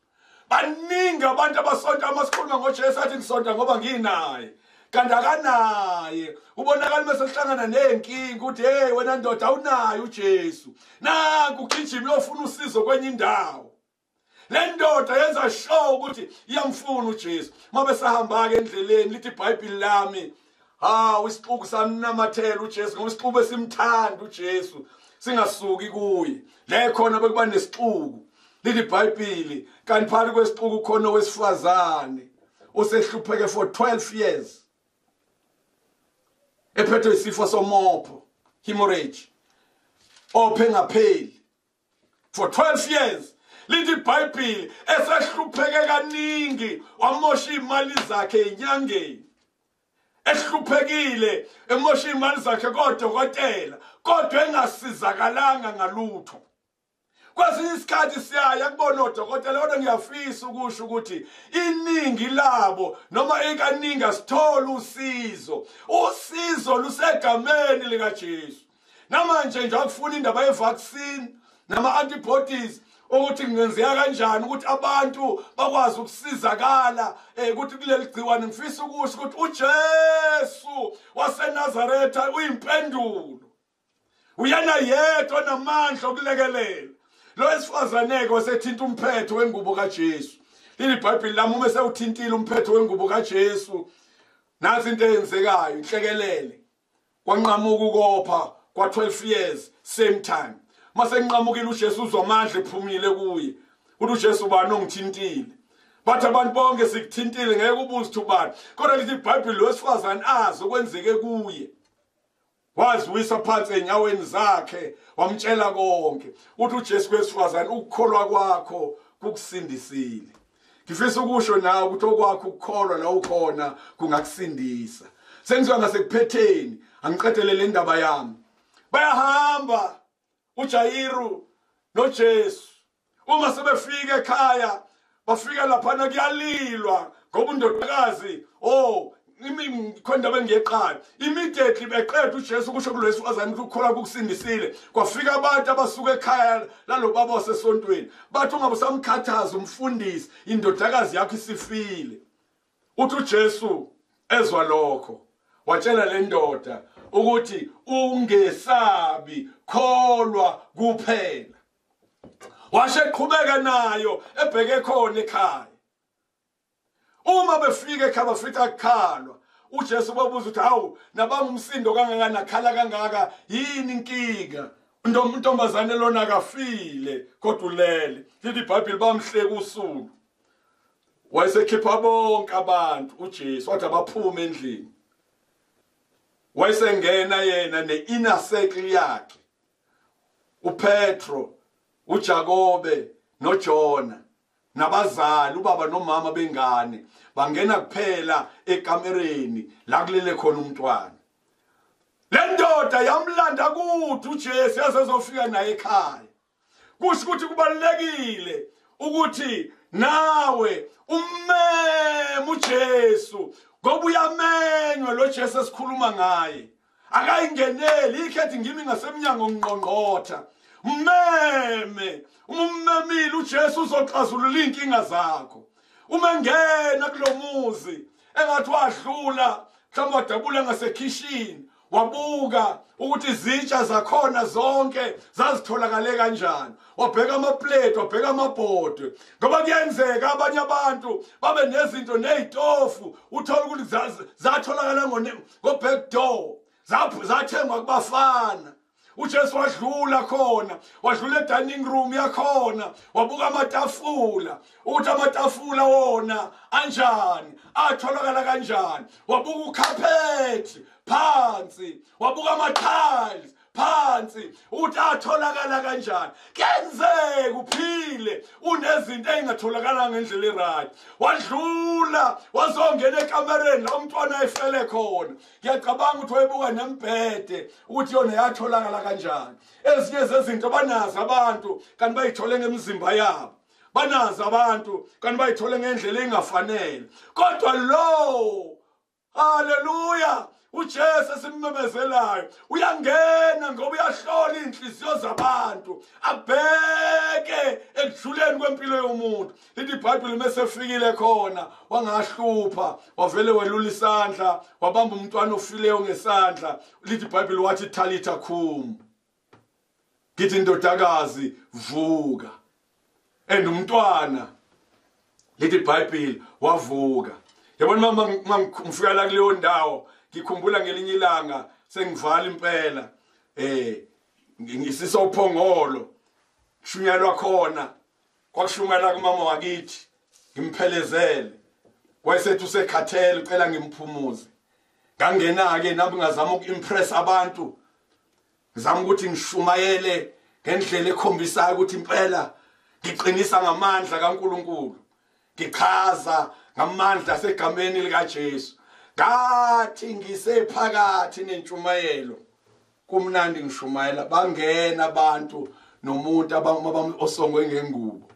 baningi abantu abasonto amasikhuluma ngoJesu athi ngisonto ngoba nginaye kanti akanaye ubonakala mase kuhlangana nenkingi ukuthi hey wena ndoda awunaye uJesu nanku ugijima uyofuna usizo kwenye indawo le ndoda yenza show ukuthi iyamfuna uJesu mabe sahamba ke endleleni lithi iBhayibheli lami isixuku sanamathela uJesu ngoba isixuku esimthanda uJesu singasuki kuye le khona bekuba nesixuku lithi iBhayibheli kanti phakathi kwesixuku khona owesifazane usehlupheke for 12 years ephethwe isifo somopho hemorrhage ophe ngapheli for 12 years lithi iBhayibheli esehlupheke kaningi wamosha imali zakhe enyangeni ehluphekile emosha imali zakhe kodokotela kodwa engasizakalanga ngalutho kwesinye isikhathi siyaya kubona odokotela kodwa ngiyafisa ukusho ukuthi iningi labo noma ekaningi asithola usizo lusegameni likaJesu namanje nje akufuna indaba yevaccine nama antibodies ukuthi kungenzeka kanjani ukuthi abantu bakwazi ukusizakala ukuthi kuleli gciwane ngifisa ukusho ukuthi uJesu waseNazaretha uyimpendulo uyena yedwa namandla okulekelela lo esifazaneke wasethinta umphetho wengubo kaJesu leli iBhayibheli lami uma sewuthintile umphetho wengubo kaJesu nazi into eyenzekayo inhlekelele kwanqamuka ukopha kwa 12 years same time mase nqamukile uJesu uzomandla ephumile kuye uthi uJesu bani ongithintile bathi abantu bonke sikuthintile ngeke ubuze thubani kodwa lithi iBhayibheli lo wesifazane azi okwenzeke kuye waziwisa phansi enyaweni zakhe wamtshela konke uthi uJesu kwesifazane ukukholwa kwakho kukusindisile ngifisa ukusho nawe ukuthi okwakho ukukholwa la ukhona kungakusindisa senziwa ngasekuphetheni angiqedelele indaba yami bayahamba uJayiru noJesu uma sebefika ekhaya bafika lapha kuyalilwa ngoba undodakazi khona bengeqala immediately beqeda uJesu kusho kulesifazane ukuthi ukukholwa kukusindisile kwafika abantu abasuka ekhaya lalo baba wasesontweni bathi ungabe usamkhathaza umfundisi indodakazi yakho isifile uthi uJesu ezwa lokho watshela le ndoda ukuthi ungesabi kholwa kuphela washe qhubeka nayo ebheke khona ekhaya uma befika ekhaya bafika kukhalwa uJesu babuza ukuthi hawu nabanga umsindo kangaka nakhala kangaka yini inkinga untombazane lona kafile kodwa ulele lithi iBhayibheli bamhleka usulu wayesekhipha bonke abantu uJesu wathi abaphume endlini wayesengena yena ne-inner circle yakhe uPetro uJakobe noJona nabazali ubaba nomama bengane bangena kuphela ekamereni la kulele khona umntwana le ndoda yamlanda kuthi uJesu yazezofika naye ekhaya kusho ukuthi kubalekile ukuthi nawe ummeme uJesu ngoba uyamenywa lo Jesu esikhuluma ngaye akayingeneli ikhethi ngimi ngasemnyango ngqongqotha mmeme ummemile uJesu uzoxazulula inkinga zakho uma ngena kulomuzi engathi wadlula mhlawumbe wadabula ngasekhishini wabuka ukuthi izitsha zakhona zonke zazitholakale kanjani wabheka amaplate wabheka amabhodi ngoba kuyenzeka abanye abantu babe nezinto nezitofu uthola ukuthi zatholakala ngo-back door zathengwa kubafana uJesu wadlula khona wadlula edining room yakhona wabuka amatafula ukuthi amatafula wona anjani atholakala kanjani wabuka ukhaphethi phansi wabuka ama-tiles phansi ukuthi atholakala kanjani kenzeka uphile unezinto ezingatholakala ngendlela erayithi wadlula wazongena ekamereni la umntwana ayefele khona ngiyacabanga ukuthi wayebuka nembhede ukuthi yona yatholakala kanjani ezinye zezinto banazo abantu kanti bayithole ngemizimba yabo banazi abantu kanti bayithole ngendlela engafanele. Kodwa lo, haleluya, uJesu simemezelayo uyangena ngoba uyahlola inhliziyo zabantu, abheke ekujuleni kwempilo yomuntu. Lithi iBhayibheli mesefikile khona wangahlupha, wavele welula isandla, wabamba umntwana ofileyo ngesandla. Lithi iBhayibheli wathi Talitha kum, ngithi ndodakazi vuka. And umntwana, lithi iBhayibheli, wavuka. Yabona mama ngifika la kuleyo ndawo, ngikhumbula ngelinye ilanga sengivala impela ngisisa uphongolo shunyalwa khona kwakushumela kumama wakithi ngimphelezele wayesethi usekhathele ucela ngimphumuze. Ngangena ke nami ngazama ukimpress abantu, ngizama ukuthi ngishumayele ngendlela ekhombisayo ukuthi impela ngiqinisa ngamandla kaNkulunkulu, ngichaza ngamandla segameni lika Jesu. Ngathi ngisephakathi nentshumayelo kumnandi ngishumayela, bangena abantu nomuntu osongwe ngengubo.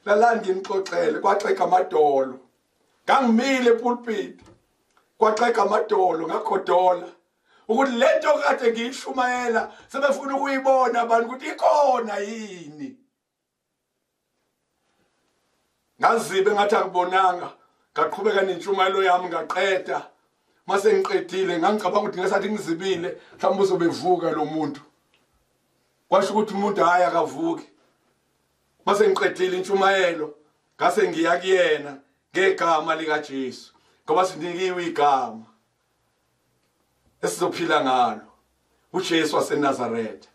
Lalandi ngixoxele kwaxeka amadolo. Ngangimile epulpit kwaxeka amadolo ngakhodola ukuthi lento kade ngiyishumayela sebefuna ukuyibona abantu ukuthi ikhona yini. Ngazibe ngathi akubonanga, ngaqhubeka nentshumayelo yami ngaqeda. Mase ngiqedile ngangicabanga ukuthi ngasathi ngizibile mhlawumbe uzobevuka lo muntu. Kwasho ukuthi umuntu hayi akavuki. Mase ngiqedile intshumayelo ngase ngiya kuyena ngegama lika Jesu, ngoba sindikiwe igama esizophila ngalo, uJesu waseNazaretha.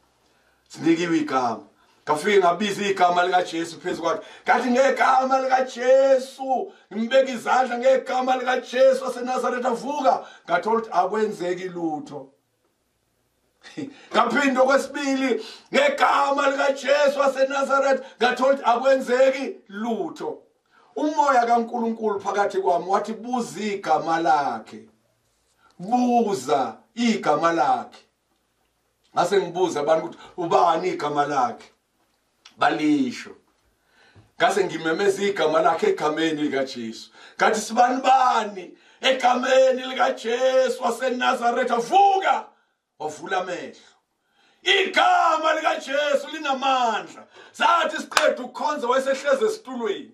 Sindikiwe igama, ngafike ngabiza igama lika Jesu phezu kwakhe, ngathi ngegama lika Jesu ngimbeka izandla, ngegama lika Jesu waseNazaretha vuka. Ngathola ukuthi akwenzeki lutho. Ngaphinda okwesibili ngegama lika Jesu waseNazaretha, ngathola ukuthi akwenzeki lutho. Umoya kaNkulunkulu phakathi kwami wathi buza igama lakhe, buza igama lakhe. Ngase ngibuza abantu ukuthi ubani igama lakhe, balisho. Ngase ngimemeza igama lakhe egameni lika Jesu, ngathi sibani bani egameni lika Jesu waseNazaretha vuka. Wavula amehlo. Igama lika Jesu linamandla. Sathi siqedwe ukukhonza wayesehleze esitulweni.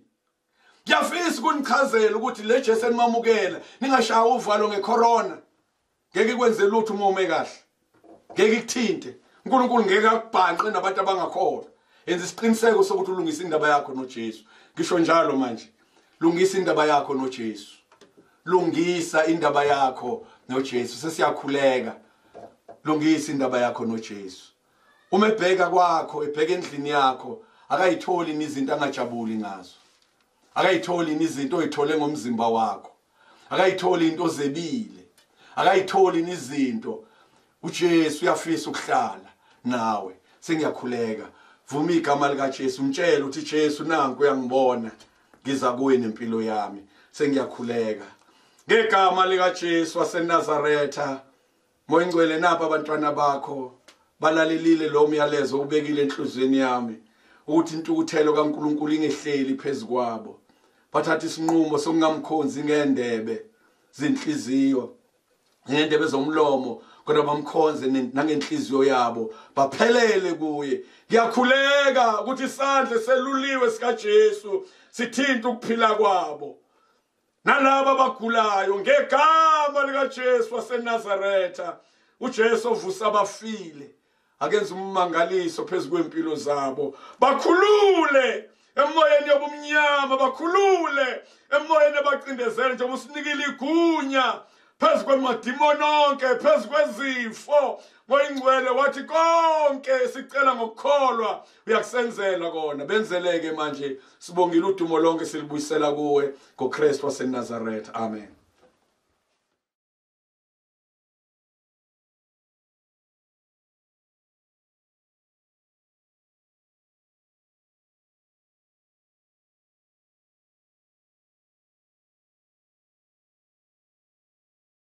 Ngiyafisa ukunichazela ukuthi le Jesu enimamukela ningashaya uvalo ngecorona. Ngeke kwenze lutho uma ume kahle. Ngeke kuthinte. uNkulunkulu ngeke akubhanqe nabantu abangakholwa. Yenza isiqiniseko sokuthi ulungisa indaba yakho noJesu. Ngisho njalo manje. Lungisa indaba yakho noJesu. Lungisa indaba yakho noJesu. Sesiyakhuleka. Lungisa indaba yakho noJesu. Uma ebheka kwakho, ebheka endlini yakho, akayitholi izinto angajabuli ngazo. Akayitholi izinto oyithole ngomzimba wakho. Akayitholi into zebile. Akayitholi izinto. uJesu uyafisa ukuhlala nawe. Sengiyakhuleka. Vuma igama lika Jesu, umtshela uthi Jesu nanku uyangibona. Ngiza kuwe nempilo yami. Sengiyakhuleka. Ngegama lika Jesu waseNazaretha, Moya Ngcwele napha abantwana bakho balalelile lo myalezo ubekile enhlizweni yami ukuthi intukuthelo kaNkulunkulu ingehleli phezukwabo. Bathatha isinqumo sokungamkhonzi ngendebe zinhliziyo, ngendebe zomlomo, kodwa bamkhonze nangenhliziyo yabo, baphelele kuye. Ngiyakhuleka ukuthi isandla seluliwe sika Jesu sithinta ukuphila kwabo. Nalabo abagulayo ngegama lika Jesu waseNazaretha, uJesu ovusa abafile, akenza ummangaliso phezu kwempilo zabo. Bakhulule emoyeni yobumnyama, bakhulule emoyeni abaqindezele njengoba usinikile igunya phezu kwemadimoni onke, phezu kwezifo. Moya Ngcwele wathi konke sicela ngokukholwa uyakusenzela kona. Benzeleke manje, sibongile udumo lonke silibuyisela kuwe ngoKristu waseNazaretha. Amen.